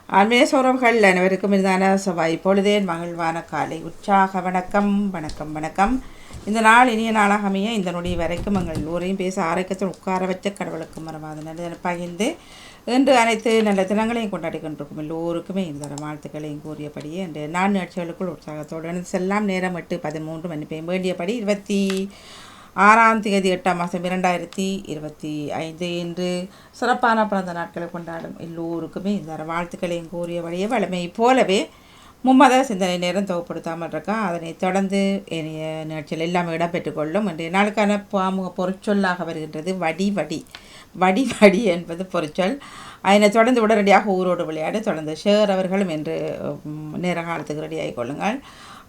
ஆன்மீக சௌரவர்கள் அனைவருக்கும் இருந்தான செவ்வாய் பொழுதேன் மகிழ்வான காலை உற்சாக வணக்கம் வணக்கம் வணக்கம். இந்த நாள் இனிய நாளாக அமைய இந்த நொடி வரைக்கும் எங்கள் எல்லோரையும் பேச ஆரோக்கியத்தில் உட்கார வச்ச கடவுளுக்கு மரமாத நல்ல பகிர்ந்து இன்று அனைத்து நல்ல தினங்களையும் கொண்டாடி கொண்டிருக்கும் எல்லோருக்குமே இந்த வாழ்த்துக்களையும் கூறியபடியே இன்று 4 நிகழ்ச்சிகளுக்குள் உற்சாகத்தோடு செல்லாம். நேரம் 8:13 மன்னிப்பையும் வேண்டியபடி 26ஆம் தேதி 8ஆம் மாதம் 2025 இன்று சிறப்பான பிறந்த நாட்களை கொண்டாடும் எல்லோருக்குமே இந்த வாழ்த்துக்களையும் கூறியபடியே வழமை போலவே மும்மத சிந்தனை நேரம் தொகுப்படுத்தாமல் இருக்கா. அதனை தொடர்ந்து நிகழ்ச்சியில் எல்லாம் இடம்பெற்றுக்கொள்ளும். இன்றைய நாளுக்கான பாமுக பொருட்சொல்லாக வருகின்றது வடி வடி வடி வடி என்பது பொருட்சொல். அதனை தொடர்ந்து உடனடியாக ஊரோடு விளையாடு தொடர்ந்து ஷேர் அவர்களும் என்று நேர காலத்துக்கு ரெடியாகிக் கொள்ளுங்கள்.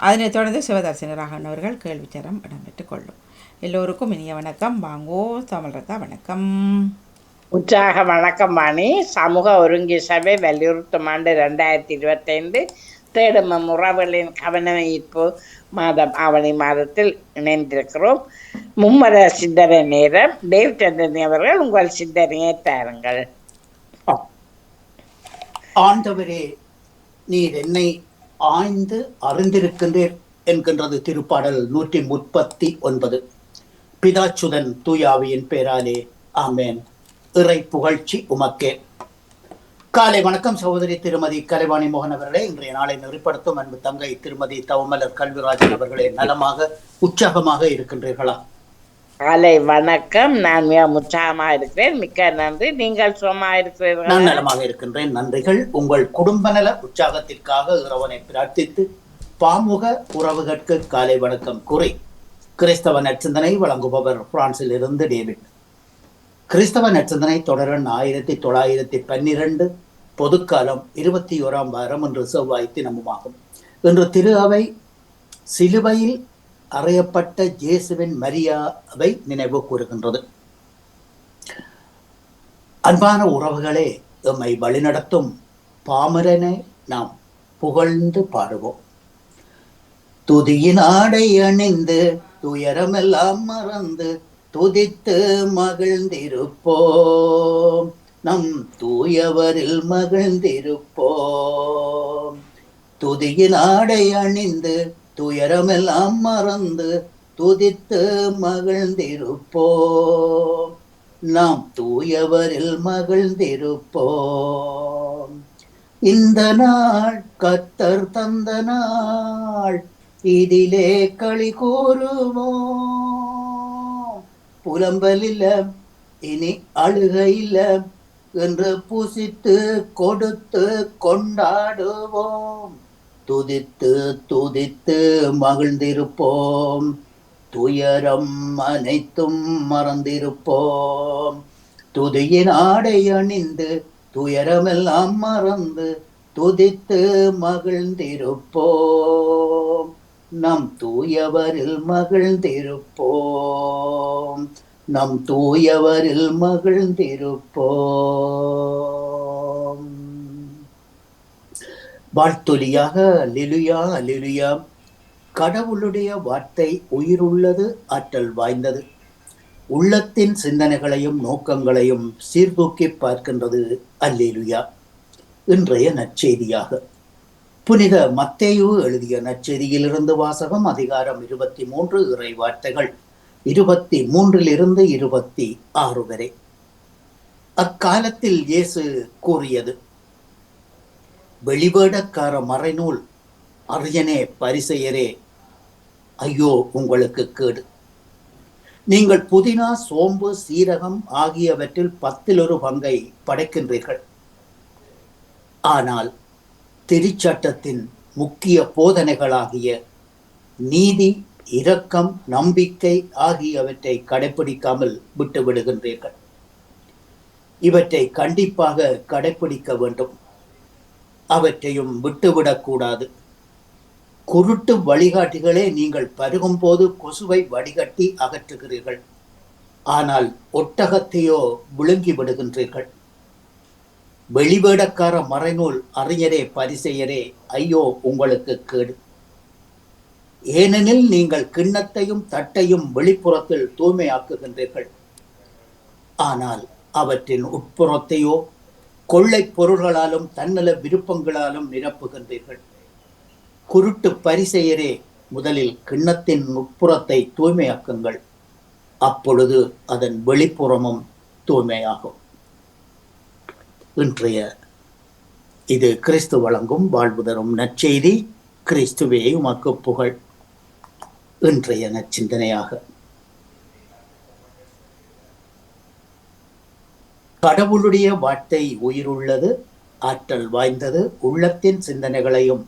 அதனைத் தொடர்ந்து சிவதர்சினராகன் அவர்கள் கேள்விச்சரம் இடம்பெற்றுக் கொள்ளும். எல்லோருக்கும் இனிய வணக்கம். வாங்கோ தமிழரதா வணக்கம். உற்சாக வணக்கம் வாணி. சமூக ஒருங்கி சபை வலியுறுத்தும் ஆண்டு 2025 தேடும் உறவுகளின் கவன ஈர்ப்பு மாதம் ஆவணி மாதத்தில் இணைந்திருக்கிறோம். மும்மத சிந்தனை நேரம். டேவ் சந்திரன் அவர்கள் உங்கள் சிந்தனையை தாருங்கள். ஆண்டவரே, நீர் என்னை ஆய்ந்து அறிந்திருக்கின்றீர் என்கின்றது திருப்பாடல் 139. பிதாச்சுதன் தூயாவியின் பேராலே ஆமேன். இறை புகழ்ச்சி உமக்கே. காலை வணக்கம் சகோதரி திருமதி கலைவாணி மோகன் அவர்களே. இன்றைய நாளை நெறிப்படுத்தும் அன்பு தங்கை திருமதி தவமலர் கல்விராஜன் அவர்களே, நலமாக உற்சாகமாக இருக்கின்றீர்களா? காலை வணக்கம். நான் மிக உற்சாகமாக இருக்கிறேன். மிக்க நன்றி. நீங்கள் சுகமாக இருக்கிறீர்கள்? நான் நலமாக இருக்கின்றேன், நன்றிகள். உங்கள் குடும்ப நல உற்சாகத்திற்காக இறைவனை பிரார்த்தித்து பாமுக உறவுகளுக்கு காலை வணக்கம் கூறி கிறிஸ்தவ நற்சிந்தனை வழங்குபவர் பிரான்சில் இருந்து டேவிட். கிறிஸ்தவ நற்சிந்தனை தொடரன் 1912 பொதுக்காலம் 21ஆம் வாரம் இன்று செவ்வாய் தினமுமாகும். இன்று திரு அவை சிலுவையில் அறையப்பட்ட இயேசுவின் மரியாவை நினைவு கூறுகின்றது. அன்பான உறவுகளே, எம்மை வழிநடத்தும் பாமரனை நாம் புகழ்ந்து பாடுவோம். துதியின் ஆடை அணிந்து துயரமெல்லாம் மறந்து துதித்து மகிழ்ந்திருப்போம், நம் தூயவரில் மகிழ்ந்திருப்போம். துதியின் ஆடை அணிந்து துயரமெல்லாம் மறந்து துதித்து மகிழ்ந்திருப்போம், நாம் தூயவரில் மகிழ்ந்திருப்போம். இந்த நாள் கர்த்தர் தந்த நாள், இதிலே களி கூறுவோம். புலம்பல் இல்ல, இனி அழுகை இல்ல என்று புசித்து கொடுத்து கொண்டாடுவோம். துதித்து துதித்து மகிழ்ந்திருப்போம், துயரம் அனைத்தும் மறந்திருப்போம். துதியின் ஆடை அணிந்து துயரமெல்லாம் மறந்து துதித்து மகிழ்ந்திருப்போம், நம் தூயவரில் மகிழ்ந்திருப்போம், நம் தூயவரில் மகிழ்ந்திருப்போம். வாழ்த்தொலியாக அல்லேலூயா அல்லேலூயா. கடவுளுடைய வார்த்தை உயிருள்ளது, ஆற்றல் வாய்ந்தது. உள்ளத்தின் சிந்தனைகளையும் நோக்கங்களையும் சீர்தூக்கி பார்க்கின்றது. அல்லேலூயா. இன்றைய நற்செய்தியாக புனித மத்தேயு எழுதிய நற்செய்தியிலிருந்து வாசகம். அதிகாரம் 23, இறை வார்த்தைகள் 23 26 வரை. அக்காலத்தில் இயேசு கூறியது: வெளிவேடக்கார மறைநூல் அறிஞனே, பரிசேயரே, ஐயோ உங்களுக்கு கேடு! நீங்கள் புதினா, சோம்பு, சீரகம் ஆகியவற்றில் 10 பங்கை படைக்கின்றீர்கள். ஆனால் திருச்சட்டத்தின் முக்கிய போதனைகளாகிய நீதி, இரக்கம், நம்பிக்கை ஆகியவற்றை கடைபிடிக்காமல் விட்டுவிடுகின்றீர்கள். இவற்றை கண்டிப்பாக கடைபிடிக்க வேண்டும். அவற்றையும் விட்டுவிடக்கூடாது. குருட்டு வழிகாட்டிகளே, நீங்கள் பருகும் போது கொசுவை வடிகட்டி அகற்றுகிறீர்கள், ஆனால் ஒட்டகத்தையோ விழுங்கி விடுகின்றீர்கள். வெளிவேடக்கார மறைநூல் அறிஞரே, பரிசேயரே, ஐயோ உங்களுக்கு கேடு! ஏனெனில் நீங்கள் கிண்ணத்தையும் தட்டையும் வெளிப்புறத்தில் தூய்மையாக்குகின்றீர்கள், ஆனால் அவற்றின் உட்புறத்தையோ கொள்ளை பொருள்களாலும் தன்னல விருப்பங்களாலும் நிரப்புகின்றீர்கள். குருட்டு பரிசெயரே, முதலில் கிண்ணத்தின் உட்புறத்தை தூய்மையாக்குங்கள், அப்பொழுது அதன் வெளிப்புறமும் தூய்மையாகும். இன்றைய இது கிறிஸ்து வழங்கும் வாழ்வு தரும் நற்செய்தி. கிறிஸ்துவே உமக்கு புகழ். இன்றைய நற்சிந்தனையாக, கடவுளுடைய வார்த்தை உயிருள்ளது, ஆற்றல் வாய்ந்தது, உள்ளத்தின் சிந்தனைகளையும்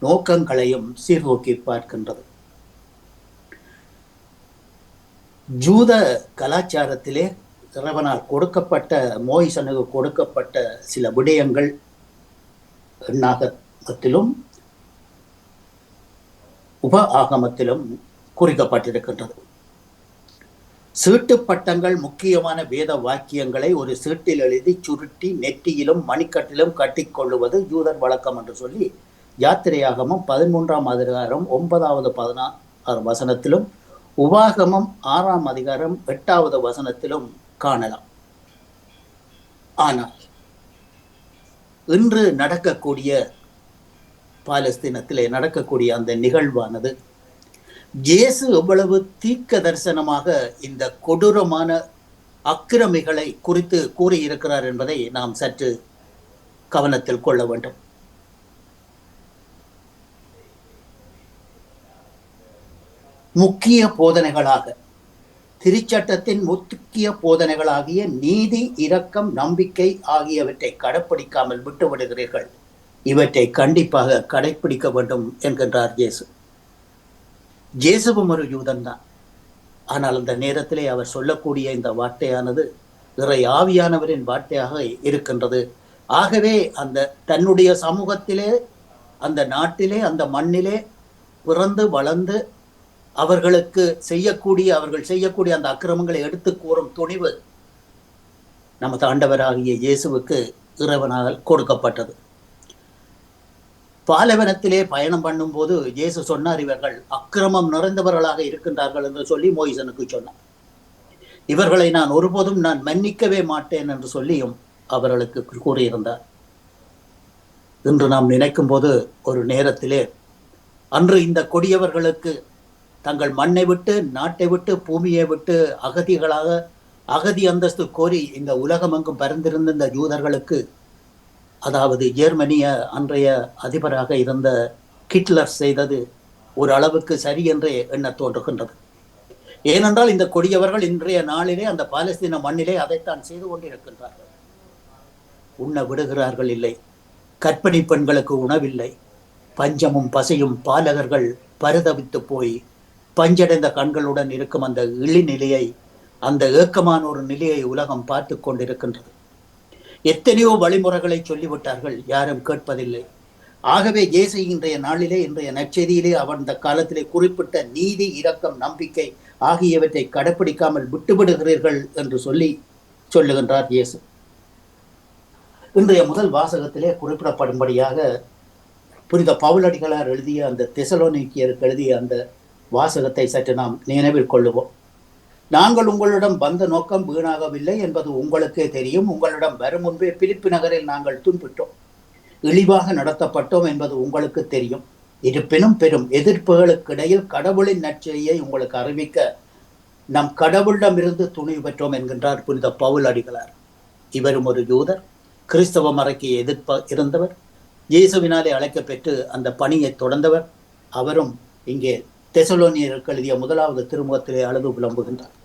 நோக்கங்களையும் சீர்தூக்கி பார்க்கின்றது. ஜூத கலாச்சாரத்திலே இறைவனால் கொடுக்கப்பட்ட, மோயிசனுக்கு கொடுக்கப்பட்ட சில விடயங்கள் எண்ணாகமத்திலும் உப ஆகமத்திலும் குறிக்கப்பட்டிருக்கின்றது. சீட்டு பட்டங்கள் முக்கியமான வேத வாக்கியங்களை ஒரு சீட்டில் எழுதி சுருட்டி நெற்றியிலும் மணிக்கட்டிலும் கட்டிக்கொள்ளுவது யூதர் வழக்கம் என்று சொல்லி யாத்திரையாகமம் 13ஆம் அதிகாரம் 9வது 16 வசனத்திலும் உபாகமம் 6ஆம் அதிகாரம் 8வது வசனத்திலும் காணலாம். ஆனால் இன்று நடக்கக்கூடிய, பாலஸ்தீனத்திலே நடக்கக்கூடிய அந்த நிகழ்வானது இயேசு எவ்வளவு தீர்க்க தரிசனமாக இந்த கொடூரமான அக்கிரமிகளை குறித்து கூறியிருக்கிறார் என்பதை நாம் சற்று கவனத்தில் கொள்ள வேண்டும். முக்கிய போதனைகளாக, திருச்சட்டத்தின் முக்கிய போதனைகளாகிய நீதி, இரக்கம், நம்பிக்கை ஆகியவற்றை கடைப்பிடிக்காமல் விட்டுவிடுகிறீர்கள். இவற்றை கண்டிப்பாக கடைப்பிடிக்க வேண்டும் என்கின்றார் இயேசு. இயேசுவும் ஒரு யூதன் தான். ஆனால் அந்த நேரத்திலே அவர் சொல்லக்கூடிய இந்த வார்த்தையானது இறை ஆவியானவரின் வார்த்தையாக இருக்கின்றது. ஆகவே அந்த தன்னுடைய சமூகத்திலே, அந்த நாட்டிலே, அந்த மண்ணிலே பிறந்து வளர்ந்து அவர்கள் செய்யக்கூடிய அந்த அக்கிரமங்களை எடுத்து கூறும் துணிவு நமது ஆண்டவராகிய இயேசுவுக்கு இறைவனால் கொடுக்கப்பட்டது. பாலைவனத்திலே பயணம் பண்ணும்போது இயேசு சொன்னார், இவர்கள் அக்கிரமம் நிறைந்தவர்களாக இருக்கின்றார்கள் என்று சொல்லி மோயிசனுக்கு சொன்னார். இவர்களை நான் ஒருபோதும் நான் மன்னிக்கவே மாட்டேன் என்று சொல்லியும் அவர்களுக்கு கூறியிருந்தார். இன்று நாம் நினைக்கும் போது ஒரு நேரத்திலே அன்று இந்த கொடியவர்களுக்கு தங்கள் மண்ணை விட்டு, நாட்டை விட்டு, பூமியை விட்டு அகதி அந்தஸ்து கோரி இந்த உலகமெங்கும் பறந்திருந்த இந்த யூதர்களுக்கு, அதாவது ஜெர்மனிய அன்றைய அதிபராக இருந்த ஹிட்லர் செய்தது ஒரு அளவுக்கு சரி என்றே எண்ண தோன்றுகின்றது. ஏனென்றால் இந்த கொடியவர்கள் இன்றைய நாளிலே அந்த பாலஸ்தீன மண்ணிலே அதைத்தான் செய்து கொண்டிருக்கின்றார்கள். உண்ண விடுகிறார்கள் இல்லை, கர்ப்பிணி பெண்களுக்கு உணவில்லை, பஞ்சமும் பசியும், பாலகர்கள் பரிதவித்து போய் பஞ்சடைந்த கண்களுடன் இருக்கும் அந்த இழிநிலையை, அந்த ஏக்கமான ஒரு நிலையை உலகம் பார்த்து கொண்டிருக்கின்றது. எத்தனையோ வழிமுறைகளை சொல்லிவிட்டார்கள், யாரும் கேட்பதில்லை. ஆகவே இயேசு இன்றைய நாளிலே, இன்றைய நற்செய்தியிலே அவர் அந்த காலத்திலே குறிப்பிட்ட நீதி, இரக்கம், நம்பிக்கை ஆகியவற்றை கடைப்பிடிக்காமல் விட்டுவிடுகிறீர்கள் என்று சொல்லுகின்றார் இயேசு. இன்றைய முதல் வாசகத்திலே குறிப்பிடப்படும்படியாக புனித பவுலடிகளார் எழுதிய அந்த தெசலோனிக்கேயருக்கு எழுதிய அந்த வாசகத்தை சற்று நாம் நினைவில் கொள்ளுவோம். நாங்கள் உங்களிடம் வந்த நோக்கம் வீணாகவில்லை என்பது உங்களுக்கே தெரியும். உங்களிடம் வரும் முன்பே பிலிப்பி நகரில் நாங்கள் துன்புற்றோம், இழிவாக நடத்தப்பட்டோம் என்பது உங்களுக்கு தெரியும். இருப்பினும் பெரும் எதிர்ப்புகளுக்கு இடையில் கடவுளின் நற்செய்தியை உங்களுக்கு அறிவிக்க நம் கடவுளிடமிருந்து துணிவு பெற்றோம் என்கின்றார் புனித பவுல் அடிகளார். இவரும் ஒரு யூதர், கிறிஸ்தவ மறைக்கு இருந்தவர், இயேசுவினாலே அழைக்கப்பெற்று அந்த பணியை தொடர்ந்தவர். அவரும் இங்கே தெசலோனியருக்கு எழுதிய 1வது திருமுகத்திலே அழுது புலம்புகின்றார்.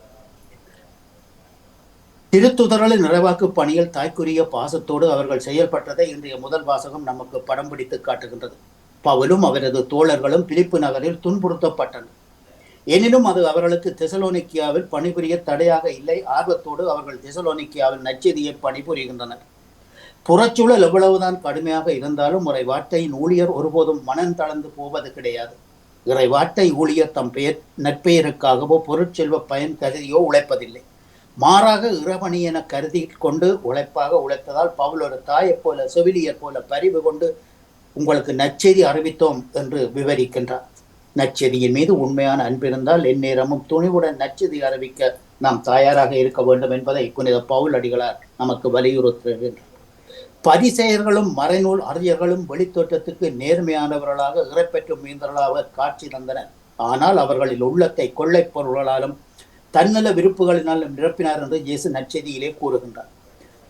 திருத்துதர்களின் நிறைவாக்கு பணியில் தாய்க்குரிய பாசத்தோடு அவர்கள் செயல்பட்டதை இன்றைய முதல் வாசகம் நமக்கு படம் பிடித்து காட்டுகின்றது. பவுலும் அவரது தோழர்களும் பிலிப்பு நகரில் துன்புறுத்தப்பட்டனர். எனினும் அது அவர்களுக்கு தெசலோனிக்கியாவில் பணிபுரிய தடையாக இல்லை. ஆர்வத்தோடு அவர்கள் தெசலோனிக்கியாவில் நற்செய்தியை பணிபுரிகின்றனர். புறச்சூழல் எவ்வளவுதான் கடுமையாக இருந்தாலும் இறை வார்த்தையின் ஊழியர் ஒருபோதும் மனம் தளர்ந்து போவது கிடையாது. இறை வார்த்தை ஊழியர் தம் நற்பெயருக்காகவோ பொருட்செல்வ பயன் கருதியோ உழைப்பதில்லை. மாறாக இறைபணி என கருதி கொண்டு உழைத்ததால் பவுல் ஒரு தாயைப் போல, செவிலியர் போல பரிவு கொண்டு உங்களுக்கு நற்செய்தி அறிவித்தோம் என்று விவரிக்கின்றார். நற்செய்தியின் மீது உண்மையான அன்பிருந்தால் எந்நேரமும் துணிவுடன் நற்செய்தி அறிவிக்க நாம் தயாராக இருக்க வேண்டும் என்பதை புனித பவுல் அடிகளார் நமக்கு வலியுறுத்துகின்றார். பரிசேயர்களும் மறைநூல் அறிஞர்களும் வெளித்தோற்றத்துக்கு நேர்மையானவர்களாக இறைப்பற்றும் மீந்தர்களாக காட்சி தந்தனர். ஆனால் அவர்களில் உள்ளத்தை கொள்ளைப் பொருள்களாலும் தன்னல விருப்புகளினாலும் நிரப்பினார் என்று இயேசு நற்செய்தியிலே கூறுகின்றார்.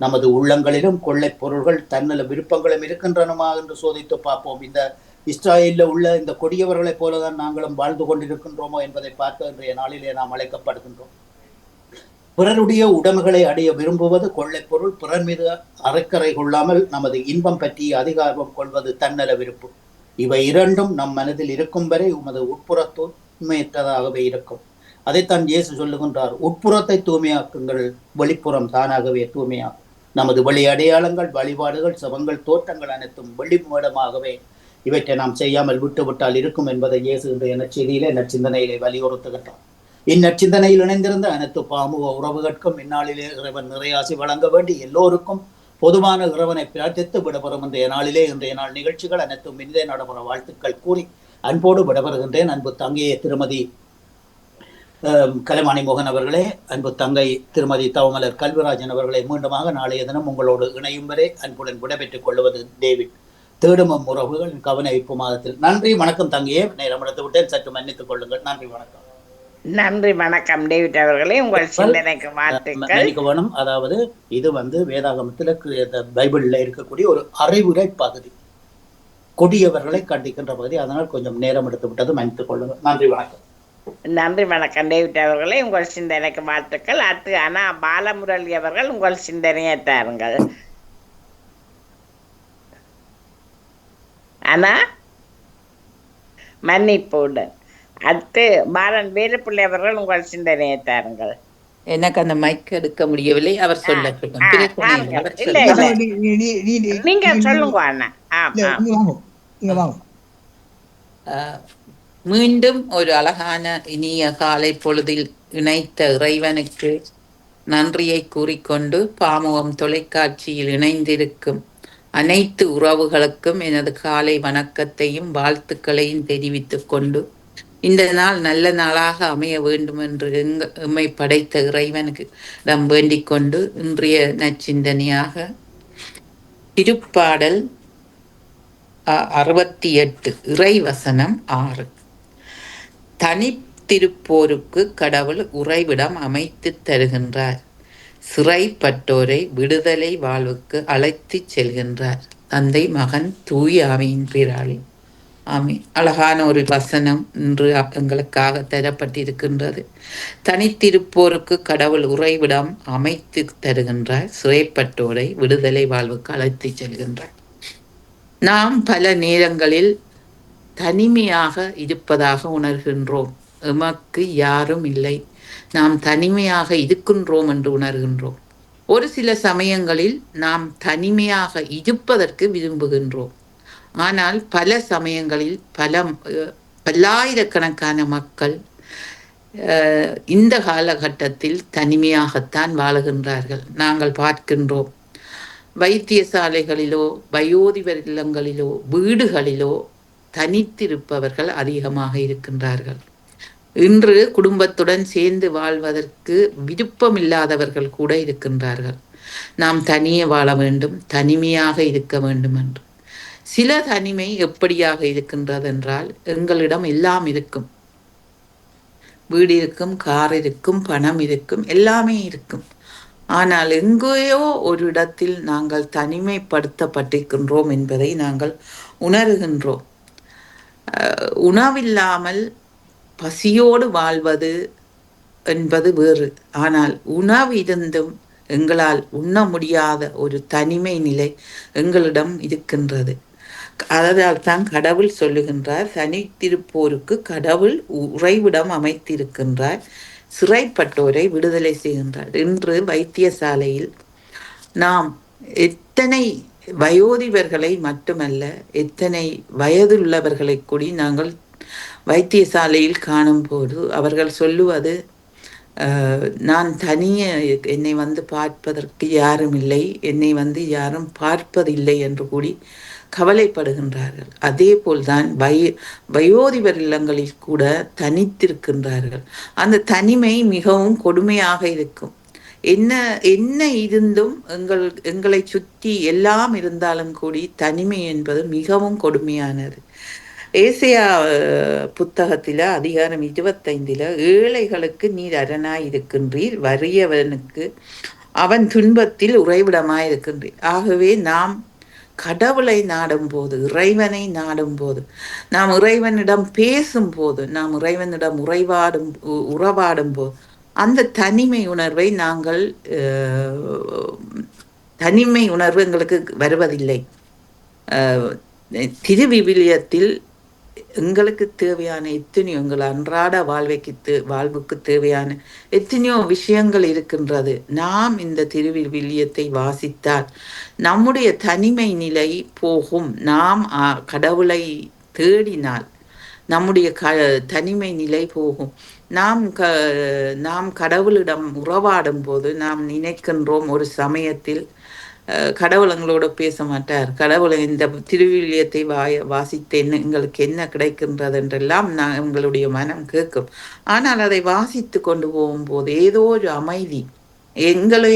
நமது உள்ளங்களிலும் கொள்ளைப் பொருள்கள் தன்னல விருப்பங்களும் இருக்கின்றனமா என்று சோதித்து பார்ப்போம். இந்த இஸ்ராயேலில் உள்ள இந்த கொடியவர்களைப் போலதான் நாங்களும் வாழ்ந்து கொண்டிருக்கின்றோமோ என்பதை பார்க்க இன்றைய நாளிலே நாம் அழைக்கப்படுகின்றோம். பிறருடைய உடைமைகளை அடைய விரும்புவது கொள்ளைப் பொருள், பிறர் மீது அரைக்கரை கொள்ளாமல் நமது இன்பம் பற்றி அதிகாரம் கொள்வது தன்னல விருப்பு. இவை இரண்டும் நம் மனதில் இருக்கும் வரை உமது உட்புற தூய்மையற்றதாகவே இருக்கும். அதைத்தான் இயேசு சொல்லுகின்றார், உட்புறத்தை தூய்மையாக்குங்கள், வெளிப்புறம் தானாகவே தூய்மையாகும். நமது வெளி அடையாளங்கள், வழிபாடுகள், சபங்கள், தோற்றங்கள் அனைத்தும் வெளிமூலமாகவே இவற்றை நாம் செய்யாமல் விட்டுவிட்டால் இருக்கும் என்பதை இயேசு இன்றைய நற்செய்தியிலே நற்சிந்தனையிலே வலியுறுத்துகின்றார். இந்நற்சிந்தனையில் இணைந்திருந்த அனைத்து பாமுக உறவுகளுக்கும் இந்நாளிலே இறைவன் நிறையாசி வழங்க வேண்டி எல்லோருக்கும் பொதுவான இறைவனை பிரார்த்தித்து விடப்பெறும் இன்றைய நாள் நிகழ்ச்சிகள் அனைத்தும் இனிதே நடைபெற வாழ்த்துக்கள் கூறி அன்போடு விடப்பெறுகின்றேன். அன்பு தங்கையை திருமதி கலைமாணி மோகன் அவர்களே, அன்பு தங்கை திருமதி தவமலர் கல்விராஜன் அவர்களை மீண்டுமாக நாளைய தினம் உங்களோடு இணையும் வரை அன்புடன் விடைபெற்றுக் கொள்வது டேவிட். தேடுமம் உறவுகள் கவன ஈர்ப்பு மாதத்தில். நன்றி வணக்கம் தங்கையே, நேரம் எடுத்து விட்டேன், சற்று மன்னித்துக் கொள்ளுங்கள். நன்றி வணக்கம். நன்றி வணக்கம் டேவிட் அவர்களே, உங்கள் சிந்தனைக்கு வாழ்த்துக்கள். வேணும். அதாவது இது வேதாகமத்துல பைபிள்ல இருக்கக்கூடிய ஒரு அறிவுரை பகுதி, கொடியவர்களை கண்டிக்கின்ற பகுதி. அதனால் கொஞ்சம் நேரம் எடுத்து விட்டது, மன்னித்துக் கொள்ளுங்கள். நன்றி வணக்கம். நன்றி வணக்கம் டேவிட் அவர்களே, உங்கள் சிந்தனைக்கு வாழ்த்துக்கள். அடுத்து அண்ணா பாலமுரளி அவர்கள் உங்கள் சிந்தனையை தாருங்கள். அண்ணா மன்னிப்புடன். அடுத்து பாலன் வேலுப்பிள்ளை அவர்கள் உங்கள் சிந்தனையை தாருங்கள். எனக்கு அந்த மைக் எடுக்க முடியவில்லை, அவர் சொல்ல. நீங்க சொல்லுங்க அண்ணா. மீண்டும் ஒரு அழகான இனிய காலை பொழுதில் இணைத்த இறைவனுக்கு நன்றியை கூறிக்கொண்டு பாமுகம் தொலைக்காட்சியில் இணைந்திருக்கும் அனைத்து உறவுகளுக்கும் எனது காலை வணக்கத்தையும் வாழ்த்துக்களையும் தெரிவித்துக் கொண்டு இந்த நாள் நல்ல நாளாக அமைய வேண்டும் என்று எம்மை படைத்த இறைவனுக்கு நாம் வேண்டிக் கொண்டு இன்றைய நச்சிந்தனையாக திருப்பாடல் 68 இறைவசனம் 6. தனித்திருப்போருக்கு கடவுள் உறைவிடம் அமைத்து தருகின்றார், சிறைப்பட்டோரை விடுதலை வாழ்வுக்கு அழைத்து செல்கின்றார். தந்தை மகன் தூய ஆவியின் பேராலே ஆமீன். அழகான ஒரு வசனம் இன்று எங்களுக்காக தரப்பட்டிருக்கின்றது. தனித்திருப்போருக்கு கடவுள் உறைவிடம் அமைத்து தருகின்றார், சிறைப்பட்டோரை விடுதலை வாழ்வுக்கு அழைத்து செல்கின்றார். நாம் பல நேரங்களில் தனிமையாக இருப்பதாக உணர்கின்றோம். எமக்கு யாரும் இல்லை, நாம் தனிமையாக இருக்கின்றோம் என்று உணர்கின்றோம். ஒரு சில சமயங்களில் நாம் தனிமையாக இருப்பதற்கு விரும்புகின்றோம். ஆனால் பல சமயங்களில் பல்லாயிரக்கணக்கான மக்கள் இந்த காலகட்டத்தில் தனிமையாகத்தான் வாழுகின்றார்கள். நாங்கள் பார்க்கின்றோம், வைத்தியசாலைகளிலோ வயோதிபர் இல்லங்களிலோ வீடுகளிலோ தனித்திருப்பவர்கள் அதிகமாக இருக்கின்றார்கள். இன்று குடும்பத்துடன் சேர்ந்து வாழ்வதற்கு விருப்பமில்லாதவர்கள் கூட இருக்கின்றார்கள். நாம் தனியே வாழ வேண்டும், தனிமையாக இருக்க வேண்டும் என்று. சில தனிமை எப்படியாக இருக்கின்றது என்றால், எங்களிடம் எல்லாம் இருக்கும், வீடு இருக்கும், கார் இருக்கும், பணம் இருக்கும், எல்லாமே இருக்கும். ஆனால் எங்கேயோ ஒரு இடத்தில் நாங்கள் தனிமைப்படுத்தப்பட்டிருக்கின்றோம் என்பதை நாங்கள் உணர்கின்றோம். உணவில்லாமல் பசியோடு வாழ்வது என்பது வேறு. ஆனால் உணவு இருந்தும் எங்களால் உண்ண முடியாத ஒரு தனிமை நிலை எங்களிடம் இருக்கின்றது. அதனால் தான் கடவுள் சொல்லுகின்றார், தனித்திருப்போருக்கு கடவுள் உறைவிடம் அமைத்திருக்கின்றார், சிறைப்பட்டோரை விடுதலை செய்கின்றார். இன்று வைத்தியசாலையில் நாம் எத்தனை வயோதிபர்களை மட்டுமல்ல, எத்தனை வயதுள்ளவர்களை கூடி நாங்கள் வைத்தியசாலையில் காணும் போது அவர்கள் சொல்லுவது, நான் தனியே, என்னை பார்ப்பதற்கு யாரும் இல்லை, என்னை யாரும் பார்ப்பதில்லை என்று கூடி கவலைப்படுகின்றார்கள். அதே போல்தான் வயோதிபர் இல்லங்களில் கூட தனித்திருக்கின்றார்கள். அந்த தனிமை மிகவும் கொடுமையாக இருக்கும். என்ன என்ன இருந்தும் எங்களை சுற்றி எல்லாம் இருந்தாலும் கூடி தனிமை என்பது மிகவும் கொடுமையானது. ஏசையா புத்தகத்தில அதிகாரம் 25 ஏழைகளுக்கு நீர் அரணாய் இருக்கின்றீர், வறியவனுக்கு அவன் துன்பத்தில் உறைவிடமாய் இருக்கின்றீர். ஆகவே நாம் கடவுளை நாடும்போது, இறைவனை நாடும்போது, நாம் இறைவனிடம் பேசும்போது, நாம் இறைவனிடம் உறவாடும் போது அந்த தனிமை உணர்வை நாங்கள் தனிமை உணர்வு எங்களுக்கு வருவதில்லை. திருவிவிலியத்தில் எங்களுக்கு தேவையான எத்தனையோ, எங்கள் அன்றாட வாழ்வுக்கு தேவையான எத்தனையோ விஷயங்கள் இருக்கின்றது. நாம் இந்த திருவிவிலியத்தை வாசித்தால் நம்முடைய தனிமை நிலை போகும். நாம் கடவுளை தேடினால் நம்முடைய தனிமை நிலை போகும். நாம் கடவுளிடம் உறவாடும் போது நாம் நினைக்கின்றோம், ஒரு சமயத்தில் கடவுள் எங்களோட பேச மாட்டார், கடவுளை இந்த திருவிலியத்தை வாசித்தேன் எங்களுக்கு என்ன கிடைக்கின்றது என்றெல்லாம் எங்களுடைய மனம் கேட்கும். ஆனால் அதை வாசித்து கொண்டு போகும்போது ஏதோ ஒரு அமைதி, எங்களை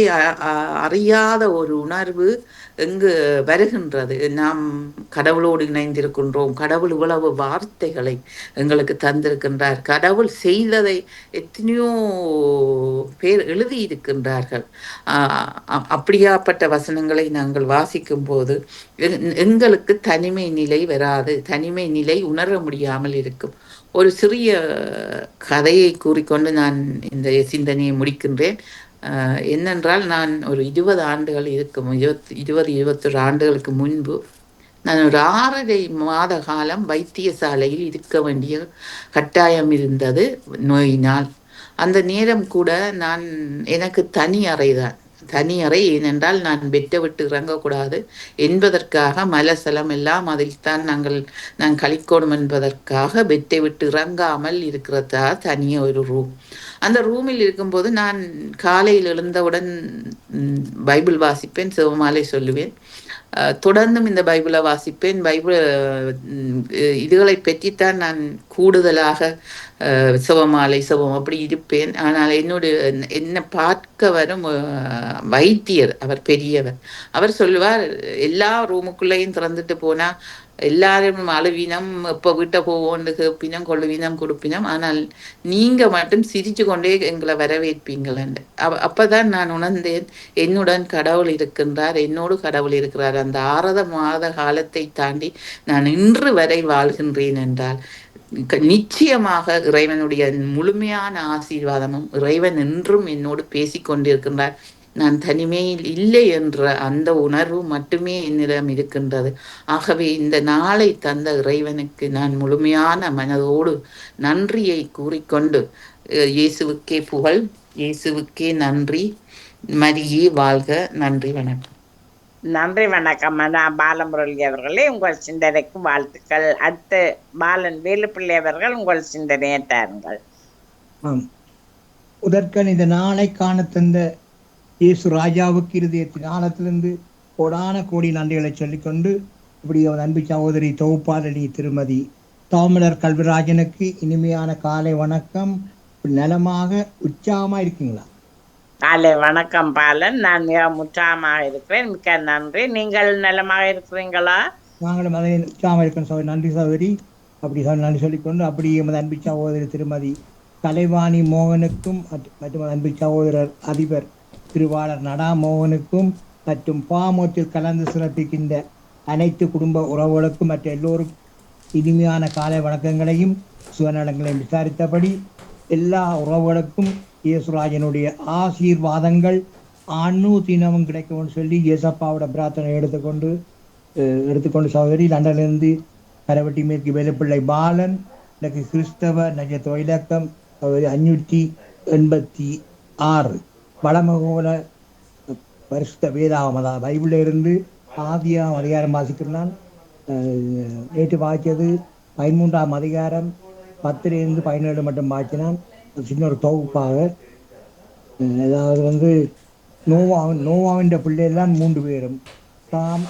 அறியாத ஒரு உணர்வு எங்கு வருகின்றது. நாம் கடவுளோடு இணைந்திருக்கின்றோம், கடவுள் இவ்வளவு வார்த்தைகளை எங்களுக்கு தந்திருக்கின்றார், கடவுள் செய்ததை எத்தனையோ பேர் எழுதியிருக்கின்றார்கள். அப்படியாப்பட்ட வசனங்களை நாங்கள் வாசிக்கும் போது எங்களுக்கு தனிமை நிலை வராது, தனிமை நிலை உணர முடியாமல் இருக்கும். ஒரு சிறிய கதையை கூறிக்கொண்டு நான் இந்த சிந்தனையை முடிக்கின்றேன். என்னென்றால், நான் ஒரு 20 ஆண்டுகள் இருக்கும், 21 ஆண்டுகளுக்கு முன்பு நான் ஒரு 6.5 மாத காலம் வைத்தியசாலையில் இருக்க வேண்டிய கட்டாயம் இருந்தது நோயினால். அந்த நேரம் கூட எனக்கு தனி அறை, ஏனென்றால் நான் பெட்டை விட்டு இறங்கக்கூடாது என்பதற்காக, மலசலம் எல்லாம் அதில் தான் நான் கழிக்கணும் என்பதற்காக பெட்டை விட்டு இறங்காமல் இருக்கிறதா தனியாக ஒரு ரூம். அந்த ரூமில் இருக்கும்போது நான் காலையில் எழுந்தவுடன் பைபிள் வாசிப்பேன், சிவமாலை சொல்லுவேன், தொடர்ந்தும் இந்த பைபிளை வாசிப்பேன். இதுகளை பற்றித்தான் நான் கூடுதலாக சிவம் அப்படி இருப்பேன். ஆனால் என்னை பார்க்க வரும் வைத்தியர், அவர் பெரியவர், அவர் சொல்லுவார், எல்லா ரூமுக்குள்ளேயும் திறந்துட்டு போனா எல்லாரும் அழுவினம், இப்போ வீட்டை போவோன்னு கேட்பினம், கொள்ளுவினம், கொடுப்பினம், ஆனால் நீங்க மட்டும் சிரிச்சு கொண்டே எங்களை வரவேற்பீங்களேன்னு. அப்பதான் நான் உணர்ந்தேன், என்னுடன் கடவுள் இருக்கின்றார், என்னோடு கடவுள் இருக்கிறார். அந்த 6 மாத காலத்தை தாண்டி நான் இன்று வரை வாழ்கின்றேன் என்றால் நிச்சயமாக இறைவனுடைய முழுமையான ஆசீர்வாதமும், இறைவன் என்றும் என்னோடு பேசிக்கொண்டிருக்கின்றார், நான் தனிமையில் இல்லை என்ற அந்த உணர்வு மட்டுமே என்னிடம் இருக்கின்றது. ஆகவே இந்த நாளை தந்த இறைவனுக்கு நான் முழுமையான மனதோடு நன்றியை கூறிக்கொண்டு, இயேசுவுக்கே புகழ், இயேசுவுக்கே நன்றி, மரியே வாழ்க. நன்றி, வணக்கம். நன்றி, வணக்கம் பாலமுரளி அவர்களே. உங்கள் சிந்தனைக்கு வாழ்த்துக்கள். அடுத்து பாலன் வேலுப்பிள்ளை அவர்கள் உங்கள் சிந்தனையை தாருங்கள். முதற்கண் இந்த நாளை காண தந்த இயேசு ராஜாவுக்கு இருதயத்தின் ஆழத்திலிருந்து கோடான கோடி நன்றிகளை சொல்லிக்கொண்டு, இப்படி அவன் அன்பு சகோதரி தொகுப்பாளி திருமதி தாமலர் கல்விராஜனுக்கு இனிமையான காலை வணக்கம். நலமாக உற்சாகமா இருக்கீங்களா? காலை வணக்கம் பாலன், நான் மிக உற்சாகமாக இருக்கிறேன், மிக்க நன்றி. நீங்கள் நலமாக இருக்கிறீங்களா? நாங்களும் அதை உற்சாகமாக இருக்கணும். நன்றி சகோதரி. அப்படி நன்றி சொல்லிக்கொண்டு, அப்படி எமது அன்பு சகோதரி திருமதி கலைவாணி மோகனுக்கும் மற்றும் அன்பு சகோதரர் அதிபர் திருவாளர் நடா மோகனுக்கும் மற்றும் பாமோத்தில் கலந்து சிறப்பிக்கின்ற அனைத்து குடும்ப உறவுகளுக்கும் மற்ற எல்லோரும் இனிமையான காலை வணக்கங்களையும் சுவநலங்களையும் விசாரித்தபடி எல்லா உறவுகளுக்கும் இயேசுராஜனுடைய ஆசீர்வாதங்கள் தினமும் கிடைக்கும்னு சொல்லி இயேசப்பாவோட பிரார்த்தனை எடுத்துக்கொண்டு சகோதரி லண்டனிலிருந்து கரவட்டி மேற்கு வேலுப்பிள்ளை பாலன், எனக்கு கிறிஸ்தவ நஜத்துவ இலக்கம் 586 வளமகோல பரிசுத்த வேதாகமதா பைபிளில் இருந்து ஆதியாம் அதிகாரம் வாசிக்கிறான். நேற்று வாய்ச்சது 13ஆம் அதிகாரம் 10 17 மட்டும் வாய்ச்சினான். சின்ன ஒரு தொகுப்பாக, அதாவது நோவாவின் பிள்ளைகள்லாம் 3 பேரும், காம்,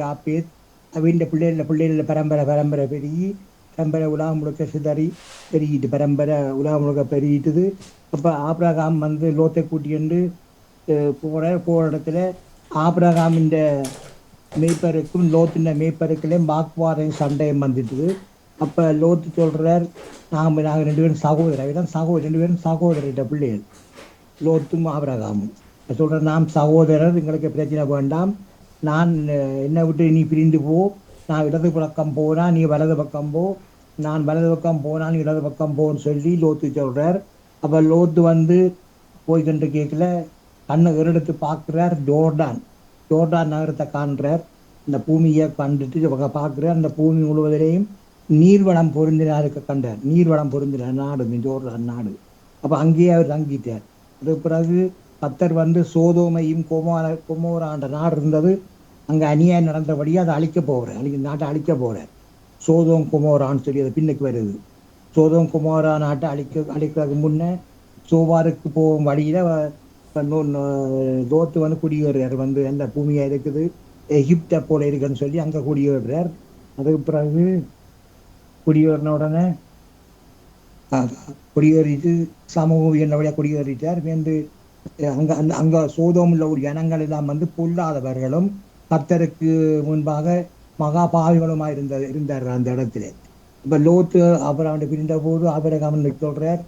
யாப்பேத், அவன் பிள்ளைகள பரம்பரை பெருகி பரம்பரை உலகம் முழுக்க சிதறி பெருகிட்டு பரம்பரை உலகம் முழுக்க பெருகிட்டுது. அப்போ ஆபிரகாம் வந்து லோத்தை கூட்டிட்டு போகிற இடத்துல ஆபிரகாமின் மேய்ப்பருக்கும் லோத்தின் மேய்ப்பருக்குள்ளேயும் வாக்குவாதம் சண்டையும் வந்துட்டுது. அப்போ லோத்து சொல்கிறார், நாங்கள் 2 பேரும் சகோதரர் 2 பேரும் சகோதரிட்ட பிள்ளைகள் லோத்தும் ஆபிரகாமும் சொல்கிற, நாம் சகோதரர், எங்களுக்கு பிரச்சனை வேண்டாம், நான் என்னை விட்டு நீ பிரிந்து போ, நான் இடது பக்கம் போனா நீ வலது பக்கம் போ, நான் வலது பக்கம் போனா நீ இடது பக்கம் போன்னு சொல்லி லோத்து சொல்கிறார். அப்போ லோத்து வந்து போய்கிட்டு கேட்கல, கண்ணை எடுத்து பார்க்குறார், ஜோர்டான் நகரத்தை காண்றார். இந்த பூமியை கண்டுட்டு பார்க்குறார். அந்த பூமி முழுவதிலையும் நீர்வளம் பொருந்தினாருக்கு கண்டார். நீர்வளம் பொருந்தின நாடு ஜோர்டான் நாடு. அப்போ அங்கேயே அவர் தங்கிட்டார். அதுக்கு பிறகு கர்த்தர் வந்து சோதோமையும் கொமோரான்ற நாடு இருந்தது, அங்கே அநியாயம் நடந்தபடியே அதை நாட்டை அழிக்க போகிறார். சோதோம் குமோரான்னு சொல்லி அது பின்னுக்கு வருது. சோதோம் குமோரா நாட்டை அழிக்கிறதுக்கு முன்னே சோவாருக்கு போகும் வழியில் லோத்து வந்து குடியேறார். வந்து அந்த பூமியாக இருக்குது, எகிப்தை போல இருக்குன்னு சொல்லி அங்கே குடியேறார். அதுக்கு பிறகு குடியேறின உடனே குடியேறிட்டு சமூகம் என்னவழியாக குடியேறிட்டார். வந்து அங்கே சோதோமில் ஒரு ஜனங்கள் எல்லாம் வந்து பொல்லாதவர்களும் கர்த்தருக்கு முன்பாக மகா பாவிகளுமாக இருந்தார்கள் அந்த இடத்துல. இப்போ லோத்து அப்புறம் பிரிந்த போது ஆபிரகாம் சொல்கிறார்,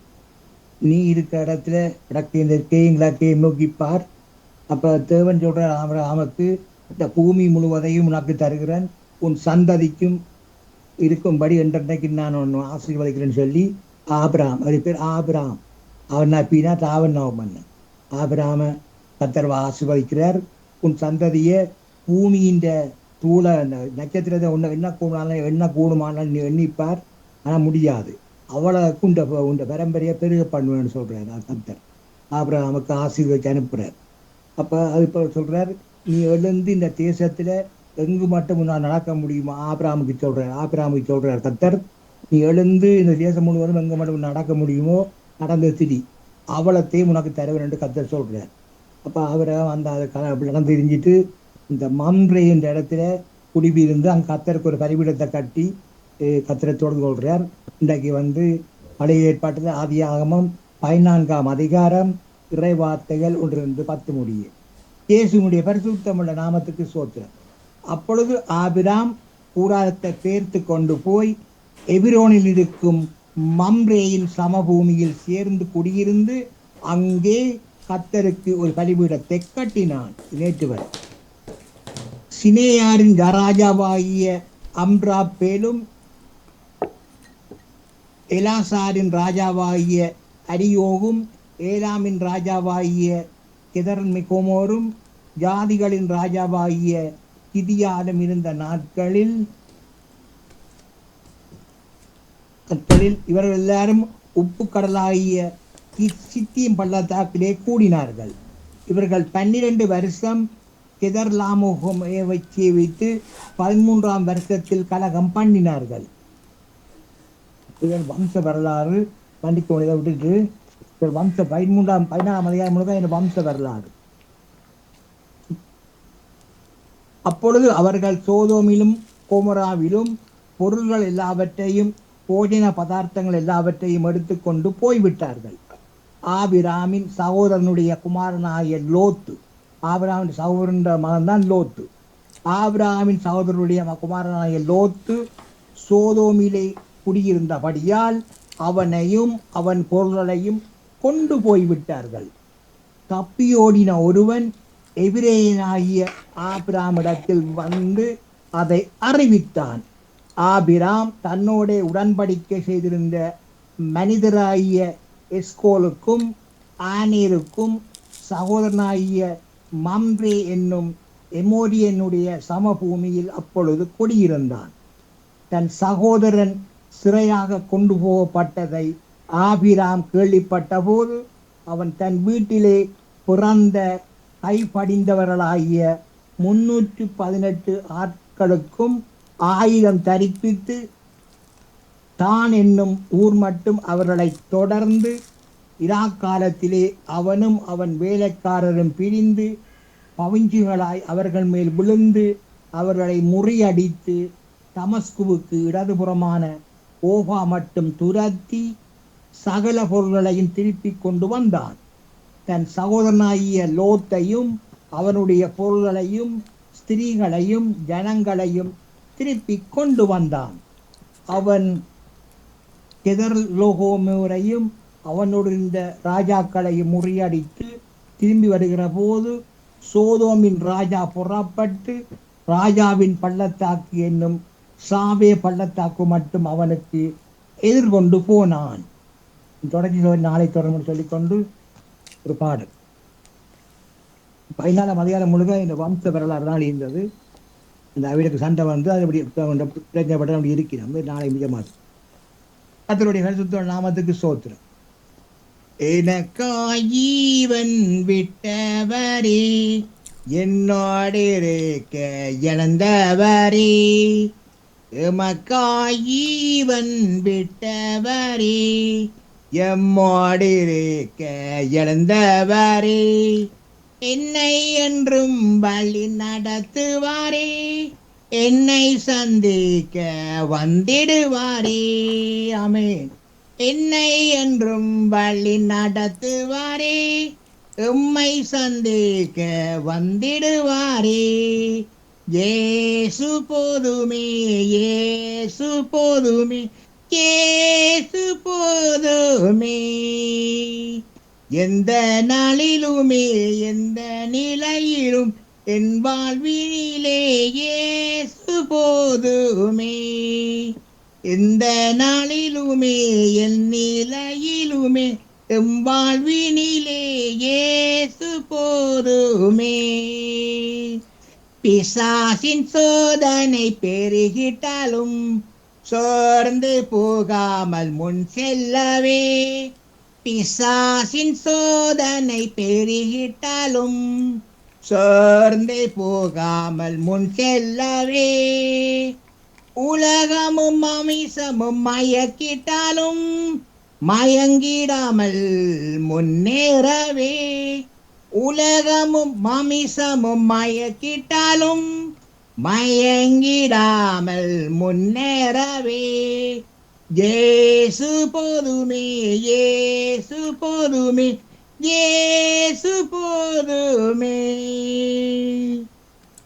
நீ இருக்கிற இடத்துல இலக்கையும் நோக்கிப்பார். அப்போ தேவன் சொல்கிறார் ஆபிரகாமுக்கு, இந்த பூமி முழுவதையும் உனக்கு தருகிறேன், உன் சந்ததிக்கும் இருக்கும்படி என்றைக்கு நான் ஒன்று ஆசீர்வதிக்கிறேன்னு சொல்லி ஆபிரகாம், அது பேர் ஆபிரகாம், அவன் நப்பினா தாவன் நவம் பண்ண ஆபிரகாம கர்த்தர் ஆசீர்வதிக்கிறார். உன் சந்ததியை பூமியின் தூள நட்சத்திரத்தை என்ன கூடுமானாலும் நீ எண்ணிப்பார், ஆனால் முடியாது, அவ்வளவுக்கு உண்ட பரம்பரையை பெருக பண்ணுவேன்னு சொல்றார் கர்த்தர். ஆபிரகாமுக்கு ஆசீர்வதிச்சு அனுப்புறார். அப்போ அது இப்போ சொல்றார், நீ எழுந்து இந்த தேசத்துல எங்கு மட்டும் நான் நடக்க முடியுமா ஆபிரகாமுக்கு சொல்றார் கர்த்தர், நீ எழுந்து இந்த தேசம் முழுவதும் எங்கு மட்டும் நடக்க முடியுமோ நடந்து திரி, அவளத்தையும் உனக்கு தருவேன் என்று கர்த்தர் சொல்றார். அப்போ அவரை அந்த நடந்து தெரிஞ்சிட்டு இந்த மம்ரே என்ற இடத்துல குடிபிருந்து அங்கே கர்த்தருக்கு ஒரு பலிபீடத்தை கட்டி கர்த்தரை தொடர்பு கொள்கிறார். இன்றைக்கு வந்து பழைய ஏற்பாட்டில் ஆதியாகமம் 14ஆம் அதிகாரம் இறை வார்த்தைகள் 1-10 முடியும். இயேசுனுடைய பரிசுத்தமுள்ள நாமத்துக்கு சோத்திரம். அப்பொழுது ஆபிராம் கூடாரத்தை பேர்த்து கொண்டு போய் எபிரோனில் இருக்கும் மம்ரேயின் சமபூமியில் சேர்ந்து குடியிருந்து அங்கே கர்த்தருக்கு ஒரு பலிபீடத்தை கட்டினான். நேற்று வரை சினேயாரின் ராஜாவாகிய அம்ராப்பேலும் எலாசாரின் ராஜாவாகிய அரியோகும் ஏலாமின் ராஜாவாகிய கெதர்மிகோமோரும் ஜாதிகளின் ராஜாவாகிய கிதியாலும் இருந்த நாட்களில் இவர்கள் எல்லாரும் உப்பு கடலாகிய சித்தியும் பள்ளத்தாக்கிலே கூடினார்கள். இவர்கள் 12 வருஷம் கெதர்லாமுகமை சேவித்து 13ஆம் வருஷத்தில் கலகம் பண்ணினார்கள். வம்ச வரலாறு பண்டிகை விட்டுட்டு வம்ச 14ஆம் அதிகாரம் முழுக்க இந்த வம்ச வரலாறு. அப்பொழுது அவர்கள் சோதோமிலும் கோமராவிலும் பொருள்கள் எல்லாவற்றையும் போஜன பதார்த்தங்கள் எல்லாவற்றையும் எடுத்துக்கொண்டு போய்விட்டார்கள். ஆபிராமின் சகோதரனுடைய குமாரனாகிய லோத்து, ஆபிராமின் சகோதரன் மகன் தான் லோத்து. ஆபிராமின் சகோதரனுடைய குமாரனாகிய லோத்து சோதோமிலே குடியிருந்தபடியால் அவனையும் அவன் பொருள்களையும் கொண்டு போய்விட்டார்கள். தப்பியோடின ஒருவன் எபிரேயனாகிய ஆபிராமிடத்தில் வந்து அதை அறிவித்தான். ஆபிராம் தன்னோட உடன்படிக்கை செய்திருந்த மனிதராகிய எஸ்கோலுக்கும் ஆனேருக்கும் சகோதரனாகிய மம்ரே என்னும் எமோரியனுடைய சமபூமியில் அப்பொழுது குடியிருந்தான். தன் சகோதரன் சிறையாக கொண்டு போகப்பட்டதை ஆபிராம் கேள்விப்பட்ட போது அவன் தன் வீட்டிலே பிறந்த கைப்படிந்தவர்களாகிய 318 ஆட்களுக்கும் 1000 தரிப்பித்து தான் என்னும் ஊர் மட்டும் அவர்களை தொடர்ந்து இராக்காலத்திலே அவனும் அவன் வேலைக்காரரும் பிரிந்து பவிஞ்சுகளாய் அவர்கள் மேல் விழுந்து அவர்களை முறியடித்து தமஸ்குவுக்கு இடதுபுறமான ஓபா மட்டும் துரத்தி சகல பொருள்களையும் திருப்பி கொண்டு வந்தான். தன் சகோதரனாகிய லோத்தையும் அவனுடைய பொருள்களையும் ஸ்திரீகளையும் ஜனங்களையும் திருப்பி கொண்டு வந்தான். அவன் கெதர்லோகோமரையும் அவனோடு இருந்த ராஜாக்களையும் முறியடித்து திரும்பி வருகிற போது சோதோமின் ராஜா புறப்பட்டு ராஜாவின் பள்ளத்தாக்கு என்னும் சாவே பள்ளத்தாக்கு மட்டும் அவனுக்கு எதிர்கொண்டு போனான். தொடர்ச்சி நாளை தொடர்ந்து சொல்லிக்கொண்டு ஒரு பாடல் 14 அதிகாரம் முழுக்க இந்த வம்ச வரலாறு தான் இருந்தது. இந்த அவருக்கு சண்டை வந்து அது அப்படி இருக்கிறோம். நாளை மிகமாக கர்த்தருடைய பரிசுத்த நாமத்துக்கு ஸ்தோத்திரம். எனக்காய் ஜீவன் விட்டவரே, என்னோடு இருக்க இழந்தவரே, எமக்காய் ஜீவன் விட்டவரே, எம்மோடு இருக்க இழந்தவரே, என்னை என்றும் வழி நடத்துவாரே, என்னை சந்திக்க வந்திடுவாரே. ஆமென். என்னை என்றும் வழி நடத்துவாரே, எம்மை சந்திக்க வந்திடுவாரே. இயேசு போதுமே, இயேசு போதுமே, இயேசு போதுமே. எந்த நாளிலுமே எந்த நிலையிலும் என் வாழ்வினிலே இயேசு போதுமே. எந்த நாளிலுமே என் நிலையிலுமே எம் வாழ்வினிலே இயேசு போதுமே. பிசாசின் சோதனை பெருகிட்டாலும் சோர்ந்து போகாமல் முன் செல்லவே, பிசாசின் சோதனை பெருகிட்டாலும் சோர்ந்து போகாமல் முன் செல்லவே, உலகமும் அமிசமும் மயக்கிட்டாலும் மயங்கிடாமல் முன்னேறவே, உலகமும் அமிசமும் மயக்கிட்டாலும் மயங்கிடாமல் முன்னேறவே. இயேசு போதுமே, இயேசு போதுமே, இயேசு போதுமே.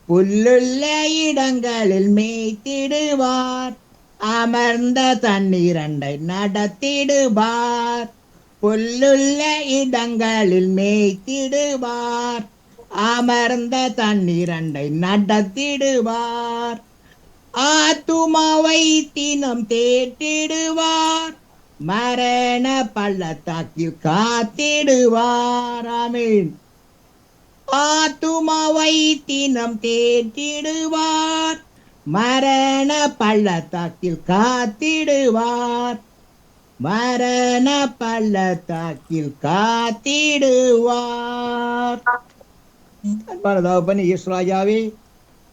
புல்லுள்ள இடங்களில் மேய்த்திடுவார், அமர்ந்த தண்ணீரண்டை நடத்திடுவார். புல்லுள்ள இடங்களில் மேய்த்திடுவார், அமர்ந்த தண்ணீரண்டை நடத்திடுவார். ஆத்துமாவை தினம் தேற்றிடுவார், மரண பள்ளத்தாக்கில் காத்திடுவார். ஆமென். ஆத்துமாவை தினம் தேற்றிடுவார், மரண பள்ளத்தாக்கில் காத்திடுவார், மரண பள்ளத்தாக்கில் காத்திடுவார். அன்பானதாகப்பனே இயேசு ராஜாவே,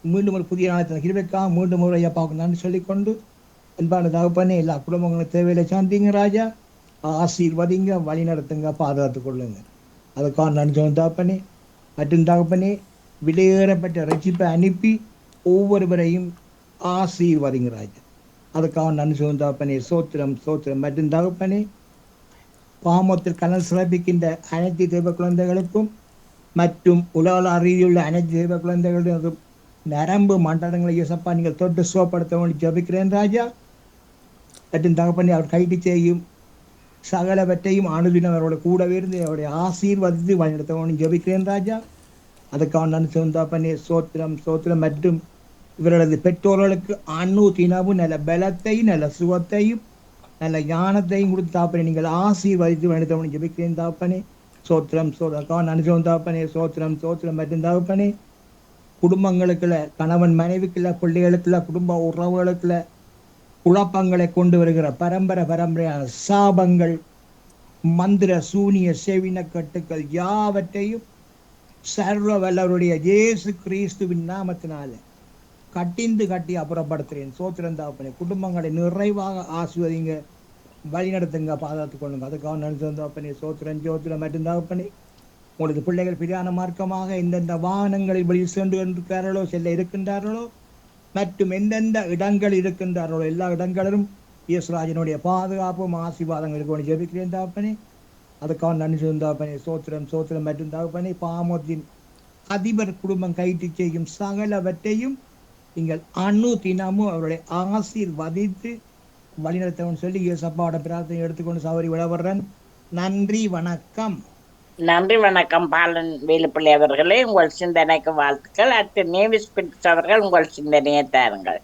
மீண்டும் ஒரு புதிய நாளத்தில் கிருபைக்காக மீண்டும் ஒரு ஐயாப்பாவுக்கு நன்றி சொல்லிக்கொண்டு, அன்பான தகப்பனே எல்லா குடும்பங்களும் தேவையில்லை சாந்திங்க ராஜா, ஆசீர்வதிங்க, வழி நடத்துங்க, பாதுகாத்துக் கொள்ளுங்க. அதுக்காக நன்றி சொல்லும் தகப்பனே. மற்றும் தகப்பனே, விலையேறப்பட்ட ரட்சிப்பை அனுப்பி ஒவ்வொருவரையும் ஆசீர்வதிங்க ராஜா. அதுக்காக நன்றி சொல்லும் தகப்பனே. சோத்திரம் சோத்திரம். மற்றும் தகப்பனே, பாமத்தில் கலந்து சிறப்பிக்கின்ற அனைத்து தெய்வ குழந்தைகளுக்கும் மற்றும் உலக ரீதியுள்ள அனைத்து தெய்வ குழந்தைகளும் நரம்பு மண்டலங்களை யோசப்பா நீங்கள் தொட்டு சுகப்படுத்த வேண்டி ஜபிக்கிறேன் ராஜா. மற்றும் தகப்பனே, அவர் கைது செய்யும் சகலவற்றையும் அனுதினம் அவரோட கூடவே இருந்து அவருடைய ஆசீர்வதித்து வழிநடத்த வேண்டி ஜபிக்கிறேன் ராஜா. அதுக்காக நன்றி தகப்பனே. சோத்திரம் சோத்திரம். மற்றும் இவர்களது பெற்றோர்களுக்கு தினமும் நல்ல பலத்தையும் நல்ல சுகத்தையும் நல்ல ஞானத்தையும் கொடுத்து தாப்பனே நீங்கள் ஆசீர்வதித்து வழிநடத்த வேண்டி ஜபிக்கிறேன் தாப்பனே. சோத்திரம் சோதக்காக நன்றி தாப்பனே. சோத்திரம் சோத்திரம். மற்றும் தாப்பனே, குடும்பங்களுக்குள்ள கணவன் மனைவிக்குள்ள பிள்ளைகளுக்குள்ள குடும்ப உறவுகளுக்குள்ள குழப்பங்களை கொண்டு வருகிற பரம்பரையான சாபங்கள், மந்திர சூனிய செவின கட்டுக்கள் யாவற்றையும் சர்வ வல்லவருடைய இயேசு கிறிஸ்துவின் நாமத்தினால கட்டி அப்புறப்படுத்துகிறேன். சோத்திரம் தாப்பனே. குடும்பங்களை நிறைவாக ஆசிர்வதிங்க, வழி நடத்துங்க, பாதுகாத்துக் கொள்ளுங்க. அதுக்காக நன்றி தாப்பனே. சோத்திரம் சோத்திரம். மற்றும் தாப்பனே, உங்களது பிள்ளைகள் பிரியான மார்க்கமாக எந்தெந்த வாகனங்களில் வழி சென்று இருக்கின்றார்களோ செல்ல இருக்கின்றார்களோ மற்றும் எந்தெந்த இடங்கள் இருக்கின்றார்களோ எல்லா இடங்களிலும் ராஜனுடைய பாதுகாப்பும் ஆசீர்வாதங்களுக்கு ஒன்று ஜெபிக்கிறேன் தாப்பனே. அதுக்காக நன்றி சொல்லும் தாப்பனே. சோத்திரம் மற்றும் தாப்பனே. பாமோத்தின் அதிபர் குடும்பம் கைட்டு செய்யும் சகலவற்றையும் நீங்கள் தினமும் அவருடைய ஆசீர்வதித்து வழிநடத்தவும் சொல்லி இயேசப்பாவோட பிரார்த்தனை எடுத்துக்கொண்டு சௌரி விடவர்றன். நன்றி, வணக்கம். நன்றி, வணக்கம் பாலன் வேலுப்பிள்ளை அவர்களே. உங்கள் சிந்தனைக்கு வாழ்த்துக்கள். அடுத்து நேவிஸ் பிரிட்ஸ் அவர்கள் உங்கள் சிந்தனையை தாருங்கள்.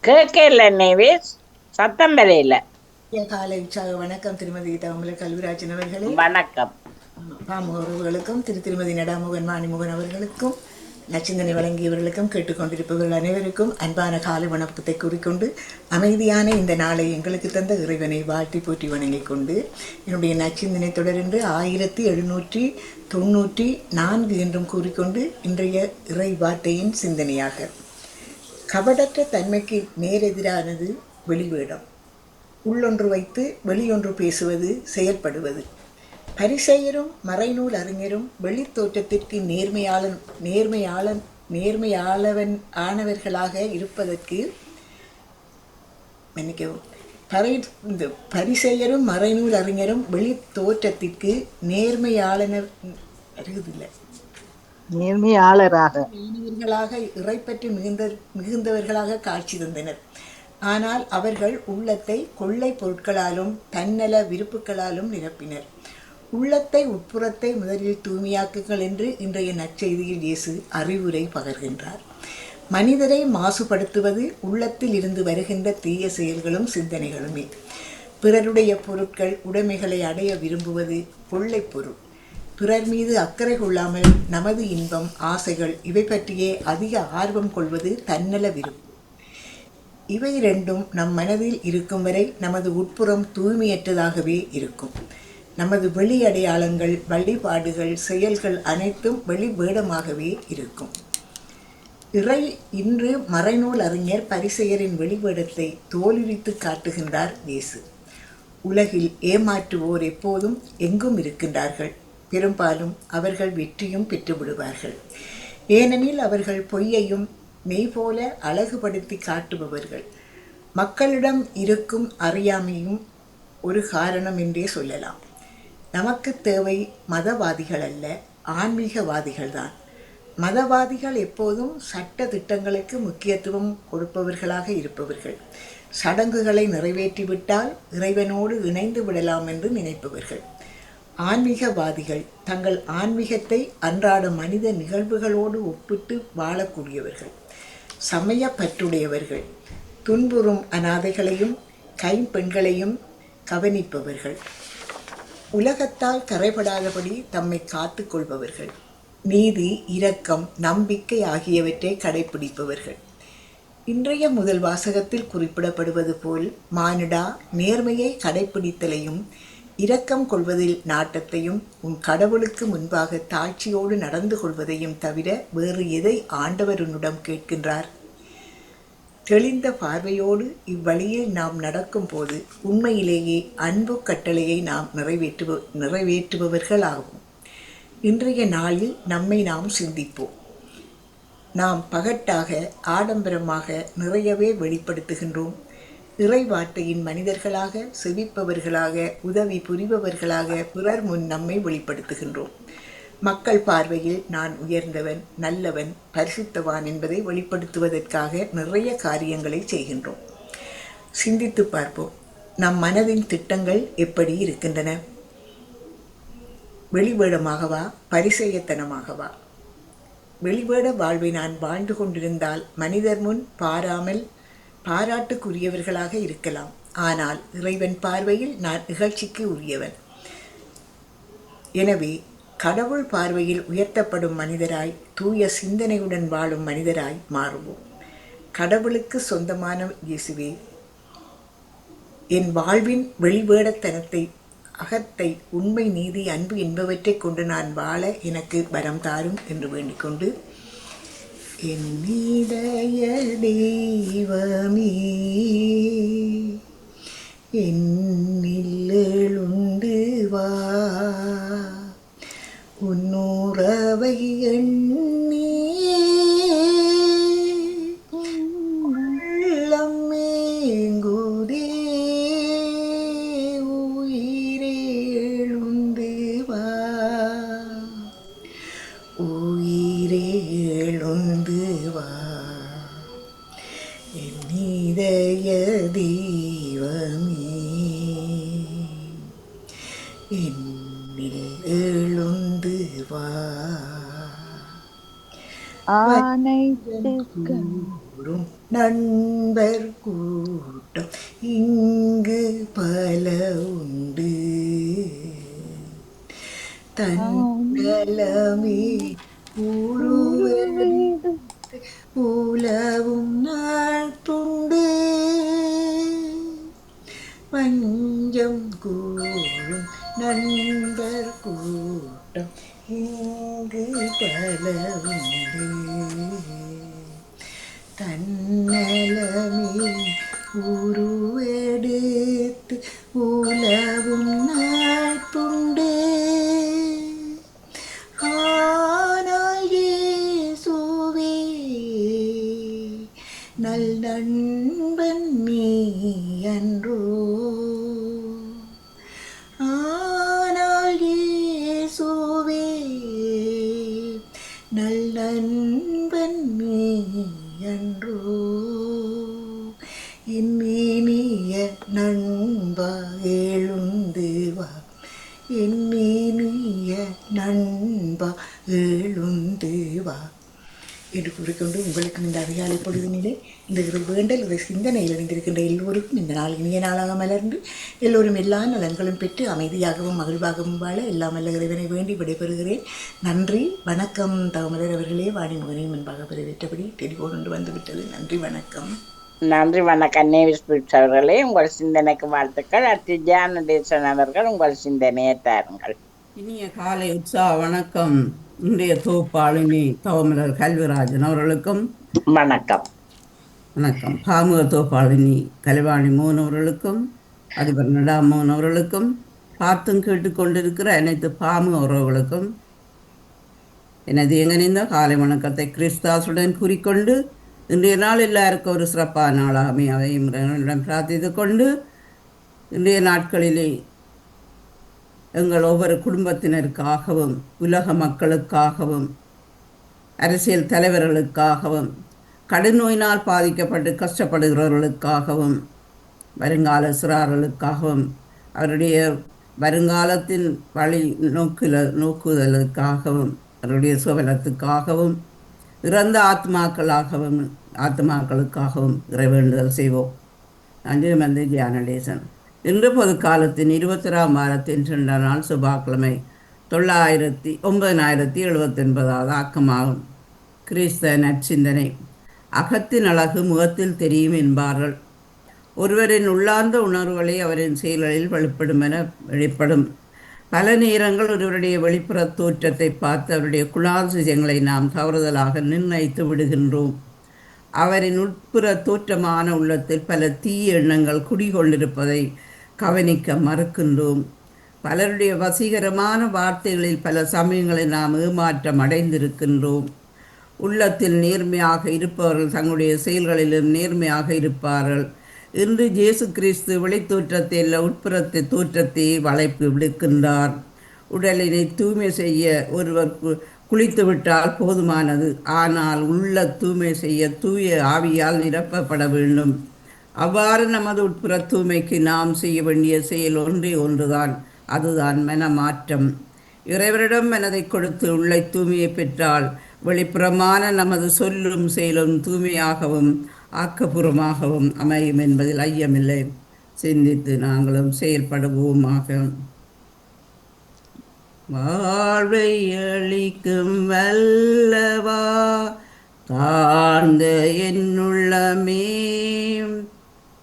கேட்கல நேவிஸ், சத்தம் வரையில. காலை உற்சாக வணக்கம் திருமதி தவமலை கல்விராஜன் அவர்களே. வணக்கம். பாமுக உறவுகளுக்கும் திருமதி நடாமுகன் மாணிமுகன் அவர்களுக்கும் நச்சிந்தனை வழங்கியவர்களுக்கும் கேட்டுக்கொண்டிருப்பவர்கள் அனைவருக்கும் அன்பான காலை வணக்கத்தை கூறிக்கொண்டு அமைதியான இந்த நாளை எங்களுக்கு தந்த இறைவனை வாழ்த்தி போற்றி வணங்கிக் கொண்டு என்னுடைய நச்சிந்தனை தொடர்ந்து 1794 என்றும் கூறிக்கொண்டு இன்றைய இறை வார்த்தையின் சிந்தனையாக, கபடற்ற தன்மைக்கு நேரெதிரானது வெளிவேடம். உள்ளொன்று வைத்து வெளியொன்று பேசுவது, செயல்படுவது. பரிசெயரும் மறைநூல் அறிஞரும் வெளித்தோற்றத்திற்கு நேர்மையாளவன் ஆனவர்களாக இருப்பதற்கு பரிசெயரும் மறைநூல் அறிஞரும் வெளித்தோற்றத்திற்கு நேர்மையாளராக இறைப்பற்றி மிகுந்தவர்களாக காட்சி தந்தனர். ஆனால் அவர்கள் உள்ளத்தை கொள்ளை பொருட்களாலும் தன்னல விருப்புகளாலும் நிரப்பினர். உள்ளத்தை உட்புறத்தை முதலில் தூய்மையாக்குங்கள் என்று இன்றைய நற்செய்தியில் இயேசு அறிவுரை பகர்கின்றார். மனிதரை மாசுபடுத்துவது உள்ளத்தில் இருந்து வருகின்ற தீய செயல்களும் சிந்தனைகளுமே. பிறருடைய பொருட்கள் உடைமைகளை அடைய விரும்புவது கொள்ளை பொருள். பிறர் மீது அக்கறை கொள்ளாமல் நமது இன்பம், ஆசைகள் இவை பற்றியே அதிக ஆர்வம் கொள்வது தன்னல விருப்பு. இவை இரண்டும் நம் மனதில் இருக்கும் வரை நமது உட்புறம் தூய்மையற்றதாகவே இருக்கும். நமது வெளி அடையாளங்கள், வழிபாடுகள், செயல்கள் அனைத்தும் வெளி வேடமாகவே இருக்கும். இன்று மறைநூல் அறிஞர் பரிசெயரின் வெளிவேடத்தை தோலுரித்து காட்டுகின்றார் இயேசு. உலகில் ஏமாற்றுவோர் எப்போதும் எங்கும் இருக்கின்றார்கள். பெரும்பாலும் அவர்கள் வெற்றியும் பெற்றுவிடுவார்கள். ஏனெனில் அவர்கள் பொய்யையும் மெய் போல அழகுபடுத்தி காட்டுபவர்கள். மக்களிடம் இருக்கும் அறியாமையும் ஒரு காரணம் என்றே சொல்லலாம். நமக்கு தேவை மதவாதிகள் அல்ல, ஆன்மீகவாதிகள்தான். மதவாதிகள் எப்போதும் சட்ட திட்டங்களுக்கு முக்கியத்துவம் கொடுப்பவர்களாக இருப்பவர்கள். சடங்குகளை நிறைவேற்றிவிட்டால் இறைவனோடு இணைந்து விடலாம் என்று நினைப்பவர்கள். ஆன்மீகவாதிகள் தங்கள் ஆன்மீகத்தை அன்றாட மனித நிகழ்வுகளோடு ஒப்பிட்டு வாழக்கூடியவர்கள். சமய பற்றுடையவர்கள். துன்புறும் அனாதைகளையும் கைம்பெண்களையும் கவனிப்பவர்கள். உலகத்தால் கரைபடாதபடி தம்மை காத்து கொள்பவர்கள். நீதி, இரக்கம், நம்பிக்கை ஆகியவற்றை கடைபிடிப்பவர்கள். இன்றைய முதல் வாசகத்தில் குறிப்பிடப்படுவது போல் மானிடா, நேர்மையை கடைபிடித்தலையும் இரக்கம் கொள்வதில் நாட்டத்தையும் உன் கடவுளுக்கு முன்பாக தாழ்ச்சியோடு நடந்து கொள்வதையும் தவிர வேறு எதை ஆண்டவர் உன்னிடம் கேட்கின்றார்? தெளிந்த பார்வையோடு இவ்வழியில் நாம் நடக்கும் போது உண்மையிலேயே அன்பு கட்டளையை நாம் நிறைவேற்றுபவர்களாகும். இன்றைய நாளில் நம்மை நாம் சிந்திப்போம். நாம் பகட்டாக, ஆடம்பரமாக நிறையவே வெளிப்படுத்துகின்றோம். இறை வார்த்தையின் மனிதர்களாக, செவிப்பவர்களாக, உதவி புரிபவர்களாக பிறர் முன் நம்மை வெளிப்படுத்துகின்றோம். மக்கள் பார்வையில் நான் உயர்ந்தவன், நல்லவன், பரிசுத்தவான் என்பதை வெளிப்படுத்துவதற்காக நிறைய காரியங்களை செய்கின்றோம். சிந்தித்து பார்ப்போம். நம் மனதின் திட்டங்கள் எப்படி இருக்கின்றன? வெளிவேடமாகவா, பரிசெயத்தனமாகவா? வெளிவேட வாழ்வை நான் வாழ்ந்து கொண்டிருந்தால் மனிதர் முன் பாராட்டுக்குரியவர்களாக இருக்கலாம். ஆனால் இறைவன் பார்வையில் நான் இகழ்ச்சிக்கு உரியவன். எனவே கடவுள் பார்வையில் உயர்த்தப்படும் மனிதராய், தூய சிந்தனையுடன் வாழும் மனிதராய் மாறுவோம். கடவுளுக்கு சொந்தமான இயேசுவே, என் வாழ்வின் வெளிவேடத்தனத்தை, அகத்தை, உண்மை, நீதி, அன்பு என்பவற்றை கொண்டு நான் வாழ எனக்கு வரம் தாரும் என்று வேண்டிக்கொண்டு, என் இதய தெய்வமே என்னிலுண்டு வா, உன்னுறவை எண்ணி உள்ளம் என்னில் எழுந்து வா அனைத்து கூடும் நண்பர் கூட்டம் இங்கு பல உண்டு தன்னலமே கூறுவது உலவும் நாள் துண்டு பஞ்சம் கூறும் நண்பர் கூட்டம் இங்கு பல உண்டு தன்னலமே உருவெடுத்து உலவும் நாள் துண்டு ஆனால் இயேசுவே நல் நண்பன் நீ அன்றோ ஆனால் இயேசுவே நல் நண்பன் நீ அன்றோ இனிய நண்பா எழுந்து வா இனிய நண்பா எழுந்து வா என்று கூறிக்கொண்டு உங்களுக்கு இந்த அதிகாலை பொழுதினிலே இந்த வேண்டல் இதை சிந்தனையில் இணைந்திருக்கின்ற எல்லோருக்கும் இந்த நாள் இனிய நாளாக மலர்ந்து எல்லோரும் எல்லா நலன்களும் பெற்று அமைதியாகவும் மகிழ்வாகவும் வாழ எல்லாம் வல்ல இறைவனை வேண்டி விடைபெறுகிறேன். நன்றி வணக்கம். தவமலர் அவர்களே வாணிமுகனை முன்பாக பெறவேற்றபடி டெலிபோன் வந்துவிட்டது. நன்றி வணக்கம். நன்றி வணக்கம் நேவிஸ் பிரிட்ஸ் அவர்களே. உங்கள் சிந்தனைக்கு வாழ்த்துக்கள். அடுத்து ஜானடேசன் அவர்கள் உங்கள் சிந்தனையை தாருங்கள். இனிய காலை உற்சாக வணக்கம். இன்றைய தொகுப்பாளினி தவமலர் கல்விராஜன் அவர்களுக்கும் வணக்கம். வணக்கம். பாமுக தொகுப்பாளினி கலைவாணி மோகன் அவர்களுக்கும் அதிபர் நடாமோகன் அவர்களுக்கும் பார்த்தும் கேட்டுக்கொண்டிருக்கிற அனைத்து பாமுக உறவுகளுக்கும் எனது எங்கனிந்த காலை வணக்கத்தை கிறிஸ்தாசுடன் கூறிக்கொண்டு இன்றைய நாள் எல்லாருக்கும் ஒரு சிறப்பான நாளாக அமையும் பிரார்த்தித்து கொண்டு இன்றைய நாட்களிலே எங்கள் ஒவ்வொரு குடும்பத்தினருக்காகவும் உலக மக்களுக்காகவும் அரசியல் தலைவர்களுக்காகவும் கடும் நோயினால் பாதிக்கப்பட்டு கஷ்டப்படுகிறவர்களுக்காகவும் வருங்கால சிறார்களுக்காகவும் அவருடைய வருங்காலத்தின் வழி நோக்குதலுக்காகவும் அவருடைய சுவலத்துக்காகவும் இறந்த ஆத்மாக்களுக்காகவும் இறைவேண்டுதல் செய்வோம். நன்றி. மந்தை ஜானடேசன். இன்று பொதுக்காலத்தின் 21ஆம் வாரத்தின் 2 நாள் செவ்வாய்க்கிழமை 9,7079 ஆக்கமாகும். கிறிஸ்த நற்சிந்தனை. அகத்தின் அழகு முகத்தில் தெரியும் என்பார்கள். ஒருவரின் உள்ளார்ந்த உணர்வுகளை அவரின் செயல்களில் வெளிப்படும். பல நேரங்கள் ஒருவருடைய வெளிப்புற தோற்றத்தை பார்த்து அவருடைய குணாதிசயங்களை நாம் தவறுதலாக நிர்ணயித்து விடுகின்றோம். அவரின் உட்புற தோற்றமான உள்ளத்தில் பல தீய எண்ணங்கள் குடிகொண்டிருப்பதை கவனிக்க மறுக்கின்றோம். பலருடைய வசீகரமான வார்த்தைகளில் பல சமயங்களில் நாம் ஏமாற்றம் அடைந்திருக்கின்றோம். உள்ளத்தில் நேர்மையாக இருப்பவர்கள் தங்களுடைய செயல்களிலும் நேர்மையாக இருப்பார்கள். இன்று இயேசு கிறிஸ்து வெளித்தோற்றத்தை அல்ல உட்புறத்தை தோற்றத்தை வளைப்பு விடுக்கின்றார். உடலினை தூய்மை செய்ய ஒருவர் குளித்துவிட்டால் போதுமானது. ஆனால் உள்ள தூய்மை செய்ய தூய ஆவியால் நிரப்பப்பட வேண்டும். அவ்வாறு நமது உட்புற தூய்மைக்கு நாம் செய்ய வேண்டிய செயல் ஒன்றுதான். அதுதான் மனமாற்றம். இறைவரிடம் மனதை கொடுத்து உள்ளே தூய்மையை பெற்றால் வெளிப்புறமான நமது சொல்லும் செயலும் தூய்மையாகவும் ஆக்கப்பூர்வமாகவும் அமையும் என்பதில் ஐயமில்லை. சிந்தித்து நாங்களும் செயல்படுவோமாக. வாழ்வை அளிக்கும் வல்லவா தாழ்ந்த என்னுள்ளமே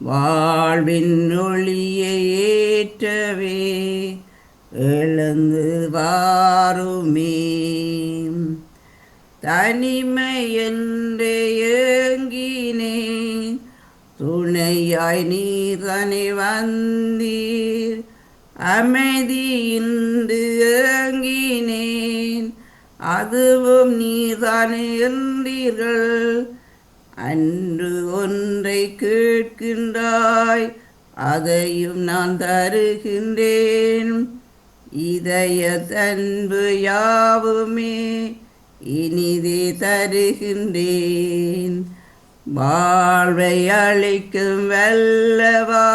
வாழ்வின் ஒளியை ஏற்றவே எழுந்து வாருமே. தனிமை என்றே ஏங்கினேன் துணையாய் நீர்தனை வந்தீர். அமைதியின்று ஏங்கினேன் அதுவும் நீர்தானே என்றீர்கள். அன்று ஒன்றை கேட்கின்றாய் அதையும் நான் தருகின்றேன். இதய தன்பு யாவுமே இனிதே தருகின்றேன். வாழ்வை அளிக்கும் வல்லவா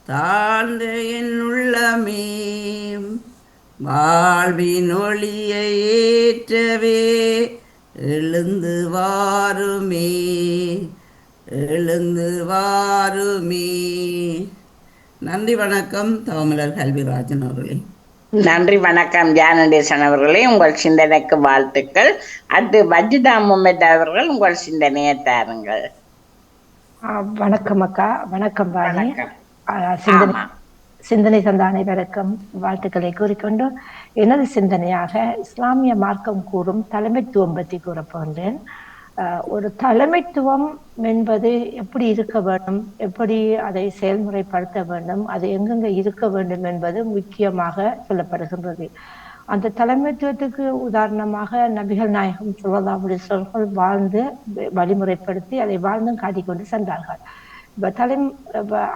தாழ்ந்த என் உள்ளமே வாழ்வின் ஒளியை ஏற்றவே எழுந்து வாருமே எழுந்து வாருமே. நன்றி வணக்கம். தவமலர் கல்விராஜன் அவர்களே. நன்றி வணக்கம் ஜானடேசன் அவர்களே, உங்கள் சிந்தனைக்கு வாழ்த்துக்கள். அடுத்து வஜிதா முகமது அவர்கள் உங்கள் சிந்தனையை தாருங்கள். வணக்கம் அக்கா. வணக்கம் பாணி. வணக்கம். சிந்தனை ஆமா. சிந்தனை தந்த அனைவருக்கும் வாழ்த்துக்களை கூறிக்கொண்டு எனது சிந்தனையாக இஸ்லாமிய மார்க்கம் கூறும் தலைமைத்துவம் பற்றி கூறப்போகின்றேன். ஒரு தலைமைத்துவம் என்பது எப்படி இருக்க வேண்டும், எப்படி அதை செயல்முறைப்படுத்த வேண்டும், அது எங்கெங்க இருக்க வேண்டும் என்பது முக்கியமாக சொல்லப்படுகின்றது. அந்த தலைமைத்துவத்துக்கு உதாரணமாக நபிகள் நாயகம் ஸல்லல்லாஹு அலைஹி வஸல்லம் வாழ்ந்து வழிமுறைப்படுத்தி அதை வாழ்ந்தும் காட்டிக்கொண்டு சென்றார்கள்.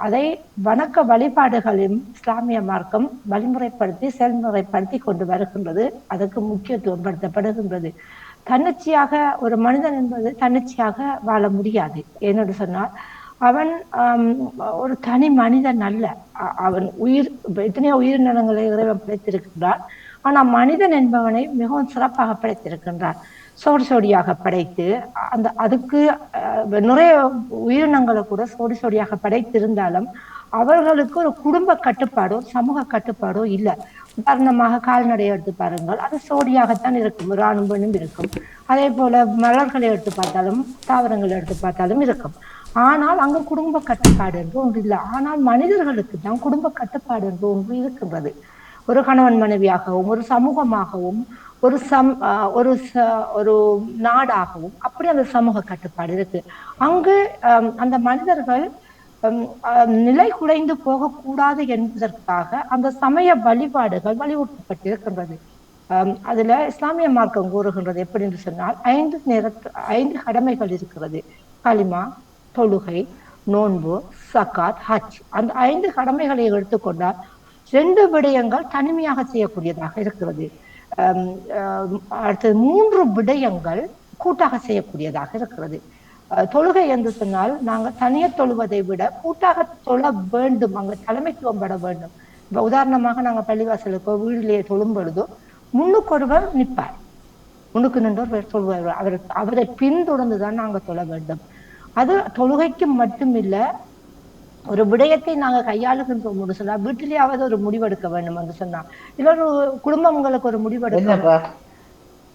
அதை வணக்க வழிபாடுகளையும் இஸ்லாமிய மார்க்கம் வழிமுறைப்படுத்தி செயல்முறைப்படுத்தி கொண்டு வருகின்றது. அதற்கு முக்கியத்துவம் படுத்தப்படுகின்றது. தன்னிச்சையாக ஒரு மனிதன் என்பது தன்னிச்சையாக வாழ முடியாது. ஏனென்று சொன்னால் அவன் ஒரு தனி மனிதன் அல்ல. அவன் எத்தனையோ உயிரினங்களை இறைவன் படைத்திருக்கின்றான். ஆனால் மனிதன் என்பவனை மிகவும் சிறப்பாக படைத்திருக்கின்றான். சோடி சோடியாக படைத்து அதுக்கு நிறைய உயிரினங்களை கூட சோடி சோடியாக படைத்திருந்தாலும் அவர்களுக்கு ஒரு குடும்ப கட்டுப்பாடோ சமூக கட்டுப்பாடோ இல்லை. உதாரணமாக கால்நடையை எடுத்து பாருங்கள், அது சோடியாகத்தான் இருக்கும், ஒரு ஆணும் பெண்ணும் இருக்கும். அதே போல மலர்களை எடுத்து பார்த்தாலும் தாவரங்களை எடுத்து பார்த்தாலும் இருக்கும். ஆனால் அங்கு குடும்ப கட்டுப்பாடு என்று ஒன்று இல்லை. ஆனால் மனிதர்களுக்கு தான் குடும்ப கட்டுப்பாடு என்று ஒன்று இருக்கின்றது. ஒரு கணவன் மனைவியாகவும் ஒரு சமூகமாகவும் ஒரு நாடாகவும் அப்படி அந்த சமூக கட்டுப்பாடு இருக்கு. அங்கு அந்த மனிதர்கள் நிலை குலைந்து போகக்கூடாது என்பதற்காக அந்த சமய வழிபாடுகள் வலியுறுத்தப்பட்டிருக்கின்றது. அதுல இஸ்லாமிய மார்க்கம் கூறுகின்றது எப்படி என்று சொன்னால் 5 கடமைகள் இருக்கிறது. களிமா, தொழுகை, நோன்பு, சக்காத், ஹஜ். அந்த 5 கடமைகளை எடுத்துக்கொண்டால் 2 விடயங்கள் தனிமையாக செய்யக்கூடியதாக இருக்கிறது. அடுத்தது 3 விடயங்கள் கூட்டாக செய்யக்கூடியதாக இருக்கிறது. தொழுகை என்று சொன்னால் நாங்கள் தனியே தொழுவதை விட கூட்டாக தொழ வேண்டும், அங்கு தலைமைத்துவம் பட வேண்டும். இப்ப உதாரணமாக நாங்கள் பள்ளிவாசலுக்கோ வீட்டிலேயே தொழும் பொழுதோ முன்னுக்கு ஒருவர் நிற்பார், முன்னுக்கு நின்றவர் சொல்வார், அவரை பின்தொடர்ந்துதான் நாங்கள் தொழ வேண்டும். அது தொழுகைக்கு மட்டும் இல்லை, ஒரு விடயத்தை நாங்கள் கையாளுகின்றோம் என்று சொன்னா வீட்டிலேயாவது ஒரு முடிவெடுக்க வேண்டும் என்று சொன்னா, இல்லொரு குடும்பங்களுக்கு ஒரு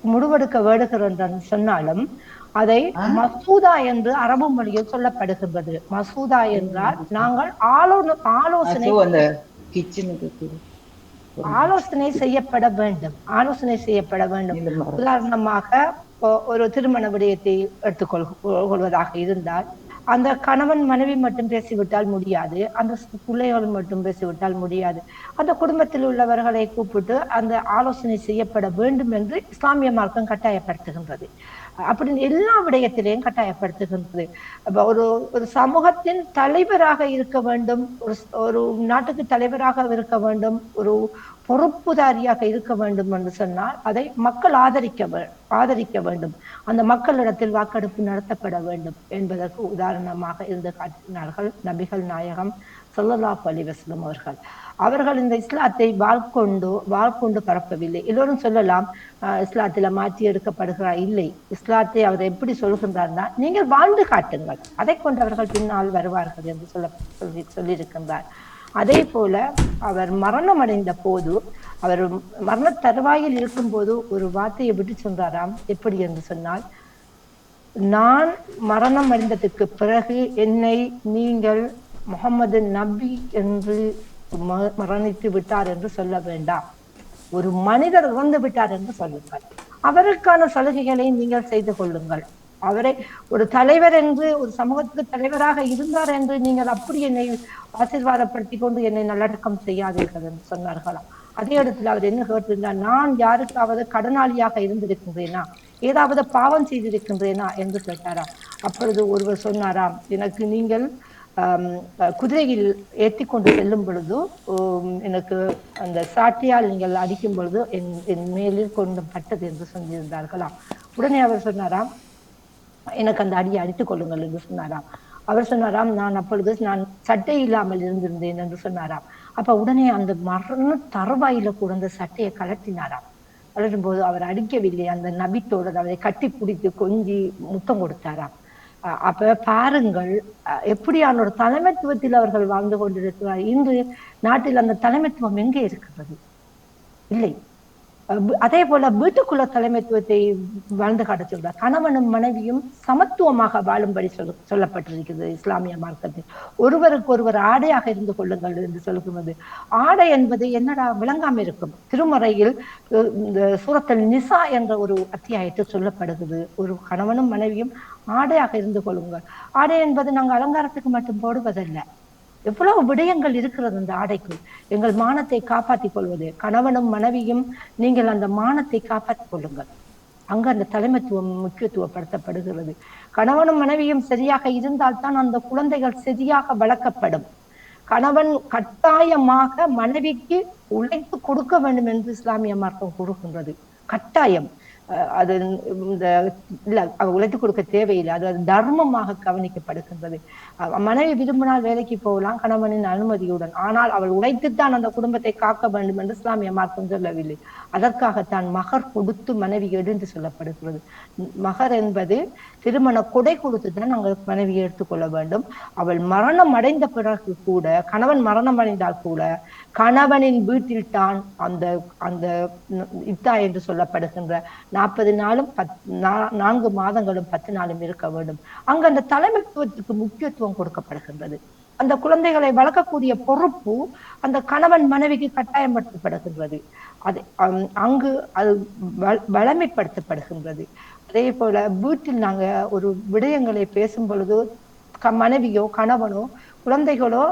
முடிவெடுக்க வேடுகிறோம் சொன்னாலும் அதை மசூதா என்று அரபு மொழியில் சொல்லப்படுகின்றது. மசூதா என்றால் நாங்கள் ஆலோசனை செய்யப்பட வேண்டும். உதாரணமாக ஒரு திருமண விடயத்தை எடுத்துக்கொள்வதாக இருந்தால் அந்த கணவன் மனைவி மட்டும் பேசிவிட்டால் முடியாது, அந்த பிள்ளைகள் மட்டும் பேசிவிட்டால் முடியாது. அந்த குடும்பத்தில் உள்ளவர்களை கூப்பிட்டு அந்த ஆலோசனை செய்யப்பட வேண்டும் என்று இஸ்லாமிய மார்க்கம் கட்டாயப்படுத்துகின்றது. அப்படி எல்லா விடயத்திலையும் கட்டாயப்படுத்துகின்றது. ஒரு சமூகத்தின் தலைவராக இருக்க வேண்டும், ஒரு நாட்டுக்கு தலைவராக இருக்க வேண்டும், ஒரு பொறுப்புதாரியாக இருக்க வேண்டும் என்று சொன்னால் அதை மக்கள் ஆதரிக்க வேண்டும். அந்த மக்களிடத்தில் வாக்கெடுப்பு நடத்தப்பட வேண்டும் என்பதற்கு உதாரணமாக இருந்து காட்டினார்கள் நபிகள் நாயகம் ஸல்லல்லாஹு அலைஹி வஸல்லம் அவர்கள் இந்த இஸ்லாத்தை வாழ்கொண்டு பரப்பவில்லை. எல்லோரும் சொல்லலாம் இஸ்லாத்தில மாற்றி எடுக்கப்படுகிறார். இல்லை, இஸ்லாத்தை அவர் எப்படி சொல்கின்றார்னா நீங்கள் வாழ்ந்து காட்டுங்கள், அதை கொண்டு அவர்கள் பின்னால் வருவார்கள் என்று சொல்லியிருக்கின்றார். அதே போல அவர் மரணம் அடைந்த போது, அவர் மரண தருவாயில் இருக்கும் போது ஒரு வார்த்தையை விட்டு சொன்னாராம். எப்படி என்று சொன்னால், நான் மரணம் அடைந்ததுக்கு பிறகு என்னை நீங்கள் முகமது நபி என்று மரணித்து விட்டார் என்று சொல்ல வேண்டாம், ஒரு மனிதர் இறந்து விட்டார் என்று சொல்லுங்கள், அவருக்கான சலுகைகளை நீங்கள் செய்து கொள்ளுங்கள், அவரை ஒரு தலைவர் என்று ஒரு சமூகத்துக்கு தலைவராக இருந்தார் என்று நீங்கள் அப்படி என்னை ஆசீர்வாதப்படுத்தி கொண்டு என்னை நல்லடக்கம் செய்யாதீர்கள் என்று சொன்னார்களாம். அதே இடத்துல அவர் என்ன கேட்டிருந்தார், நான் யாருக்காவது கடனாளியாக இருந்திருக்கின்றேனா, ஏதாவது பாவம் செய்திருக்கின்றேனா என்று கேட்டாராம். அப்பொழுது ஒருவர் சொன்னாராம், எனக்கு நீங்கள் குதிரையில் ஏற்றி கொண்டு செல்லும் பொழுது எனக்கு அந்த சாட்டியால் நீங்கள் அடிக்கும் பொழுது என் மேலில் கொண்டு பட்டது என்று சொல்லியிருந்தார்களாம். உடனே அவர் சொன்னாராம், எனக்கு அந்த அடியை அடித்துக் கொள்ளுங்கள் என்று சொன்னாராம். அவர் சொன்னாராம், நான் அப்பொழுது நான் சட்டை இல்லாமல் இருந்திருந்தேன் என்று சொன்னாராம். அப்ப உடனே அந்த மரண தருவாயில கூட அந்த சட்டையை கலட்டினாராம். கலட்டும் போது அவர் அடிக்கவில்லை, அந்த நபித்தோடு அவரை கட்டி பிடித்து கொஞ்சி முத்தம் கொடுத்தாராம். அப்ப பாருங்கள் எப்படியான ஒரு தலைமைத்துவத்தில் அவர்கள் வாழ்ந்து கொண்டிருக்கிறார். இன்று நாட்டில் அந்த தலைமைத்துவம் எங்கே இருக்கிறது? இல்லை. அதே போல வீட்டுக்குள்ள தலைமைத்துவத்தை வாழ்ந்து காட்ட சொல்றார். கணவனும் மனைவியும் சமத்துவமாக வாழும்படி சொல்லப்பட்டிருக்கிறது இஸ்லாமிய மார்க்கத்தில். ஒருவருக்கு ஒருவர் ஆடையாக இருந்து கொள்ளுங்கள் என்று சொல்லுகிறது. ஆடை என்பது என்னடா விளங்காம இருக்கும். திருமறையில் இந்த சூரத்துல் நிசா என்ற ஒரு அத்தியாயத்தில் சொல்லப்படுகிறது, ஒரு கணவனும் மனைவியும் ஆடையாக இருந்து கொள்ளுங்கள். ஆடை என்பது நாங்கள் அலங்காரத்துக்கு மட்டும் போடுவதல்ல, எவ்வளவு விடயங்கள் இருக்கிறது அந்த ஆடைக்குள். எங்கள் மானத்தை காப்பாற்றிக் கொள்வது, கணவனும் மனைவியும் நீங்கள் அந்த மானத்தை காப்பாற்றிக் கொள்ளுங்கள். அங்கு அந்த தலைமைத்துவம் முக்கியத்துவப்படுத்தப்படுகிறது. கணவனும் மனைவியும் சரியாக இருந்தால்தான் அந்த குழந்தைகள் சரியாக வளர்க்கப்படும். கணவன் கட்டாயமாக மனைவிக்கு உழைத்து கொடுக்க வேண்டும் என்று இஸ்லாமிய மார்க்கம் கொடுக்கின்றது. கட்டாயம். அது இந்த இல்ல உழைத்து கொடுக்க தேவையில்லை, அது தர்மமாக கவனிக்கப்படுகின்றது. மனைவி விரும்பினால் வேலைக்கு போகலாம் கணவனின் அனுமதியுடன். ஆனால் அவள் உழைத்துத்தான் அந்த குடும்பத்தை காக்க வேண்டும் என்று இஸ்லாமிய மார்க்கம் சொல்லவில்லை. அதற்காகத்தான் மகர் கொடுத்து மனைவி எடுத்து சொல்லப்படுகிறது. மகர் என்பது திருமண கொடை கொடுத்து தான் நாங்கள் மனைவியை எடுத்துக்கொள்ள வேண்டும். அவள் மரணம் அடைந்த பிறகு கூட, கணவன் மரணம் அடைந்தால் கூட கணவனின் வீட்டில் தான் அந்த அந்த இத்தா என்று சொல்லப்படுகின்ற 40 நாளும் 4 மாதங்களும் 10 நாளும் இருக்க வேண்டும். அங்கு அந்த தலைமைத்துவத்துக்கு முக்கியத்துவம் கொடுக்கப்படுகின்றது. அந்த குழந்தைகளை வளர்க்கக்கூடிய பொறுப்பு அந்த கணவன் மனைவிக்கு கட்டாயப்படுத்தப்படுகின்றது. அது அங்கு அது வளமைப்படுத்தப்படுகின்றது. அதே போல வீட்டில் நாங்க ஒரு விடயங்களை பேசும் பொழுது மனைவியோ கணவனோ குழந்தைகளோ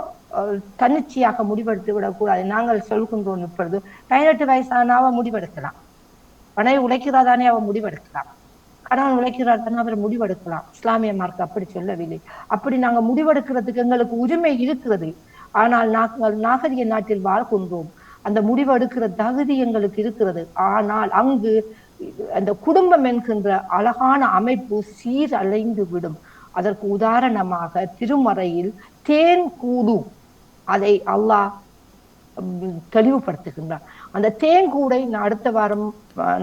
தன்னிச்சையாக முடிவெடுத்து விடக்கூடாது. நாங்கள் சொல்கின்றோம், இப்பொழுது 18 வயசானாவ முடிவெடுக்கலாம், மனைவி உழைக்கிறாதானே அவன் முடிவெடுக்கலாம், கணவன் உழைக்கிறார் தானே அவர் முடிவெடுக்கலாம். இஸ்லாமிய மார்க்கம் அப்படி சொல்லவில்லை. அப்படி நாங்க முடிவெடுக்கிறதுக்கு எங்களுக்கு உரிமை இருக்கிறது. ஆனால் நாங்கள் நாகரிக நாட்டில் வாழ்கின்றோம், அந்த முடிவெடுக்கிற தகுதி எங்களுக்கு இருக்கிறது. ஆனால் அங்கு அந்த குடும்பம் என்கின்ற அழகான அமைப்பு சீரழிந்து விடும். அதற்கு உதாரணமாக திருமறையில் தேன் கூடு, அதை அல்லாஹ் தெளிவுபடுத்துகின்றார். அந்த தேன் கூடை நான் அடுத்த வாரம்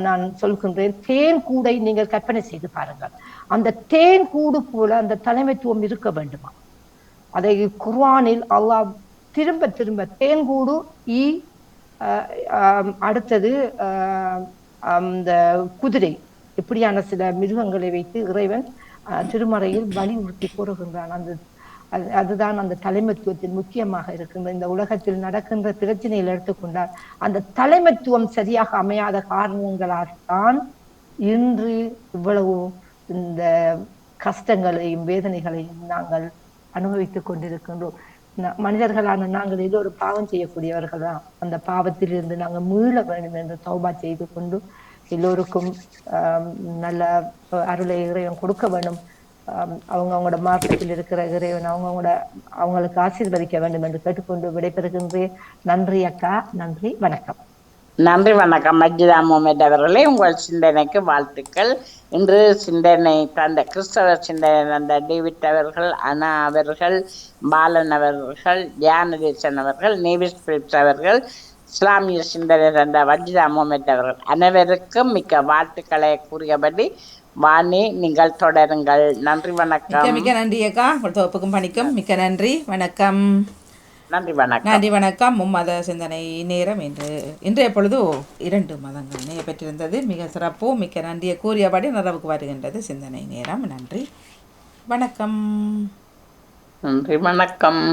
நான் சொல்கின்றேன். தேன் கூடை நீங்கள் கற்பனை செய்து பாருங்கள். அந்த தேன் கூடு போல அந்த தலைமைத்துவம் இருக்க வேண்டுமா? அதை குர்ஆனில் அல்லாஹ் திரும்ப திரும்ப தேன் கூடு அடுத்தது அந்த குதிரை, இப்படியான சில மிருகங்களை வைத்து இறைவன் திருமறையில் வலியுறுத்தி கூறுகின்றான். அதுதான் அந்த தலைமைத்துவத்தில் முக்கியமாக இருக்கின்ற இந்த உலகத்தில் நடக்கின்ற பிரச்சனையில் எடுத்துக்கொண்டால் அந்த தலைமைத்துவம் சரியாக அமையாத காரணங்களால் தான் இன்று இவ்வளவு இந்த கஷ்டங்களையும் வேதனைகளையும் நாங்கள் அனுபவித்துக் கொண்டிருக்கின்றோம். மனிதர்களான நாங்கள் ஏதோ ஒரு பாவம் செய்யக்கூடியவர்கள் தான். அந்த பாவத்தில் இருந்து நாங்கள் மீள வேண்டும் என்று தௌபா செய்து கொண்டு எல்லோருக்கும் நல்ல அருளை இறைவன் கொடுக்க வேண்டும். அவங்களோட மார்க்கத்தில் இருக்கிற இறைவன் அவங்களுக்கு ஆசீர்வதிக்க வேண்டும் என்று கேட்டுக்கொண்டு விடைபெறுகின்றேன். நன்றி அக்கா, நன்றி, வணக்கம். நன்றி, வணக்கம். மஜிதா முகமது அவர்களே, உங்கள் சிந்தனைக்கு வாழ்த்துக்கள். இன்று சிந்தனை தந்த கிறிஸ்தவ சிந்தனை தந்த டேவிட் அவர்கள், அனா அவர்கள், பாலன் அவர்கள், ஜானதேசன் அவர்கள், நேவிஸ் பிலிப்ஸ் அவர்கள், இஸ்லாமிய சிந்தனை தந்த மஜிதா முகமது அவர்கள் அனைவருக்கும் மிக்க வாழ்த்துக்களை கூறியபடி வாணி, நீங்கள் தொடருங்கள். நன்றி, வணக்கம். மிக்க நன்றி அக்கா, தொகுப்புக்கும் பணிக்கும் மிக்க நன்றி, வணக்கம். நன்றி, வணக்கம். நன்றி, வணக்கம். மும்மத சிந்தனை நேரம் இன்றைய பொழுது 2 மதங்கள் இணைய பெற்றிருந்தது. மிக சிறப்பு. மிக்க நன்றியை கூறியபடி நிறைவுக்கு வருகின்றது சிந்தனை நேரம். நன்றி, வணக்கம். நன்றி, வணக்கம்.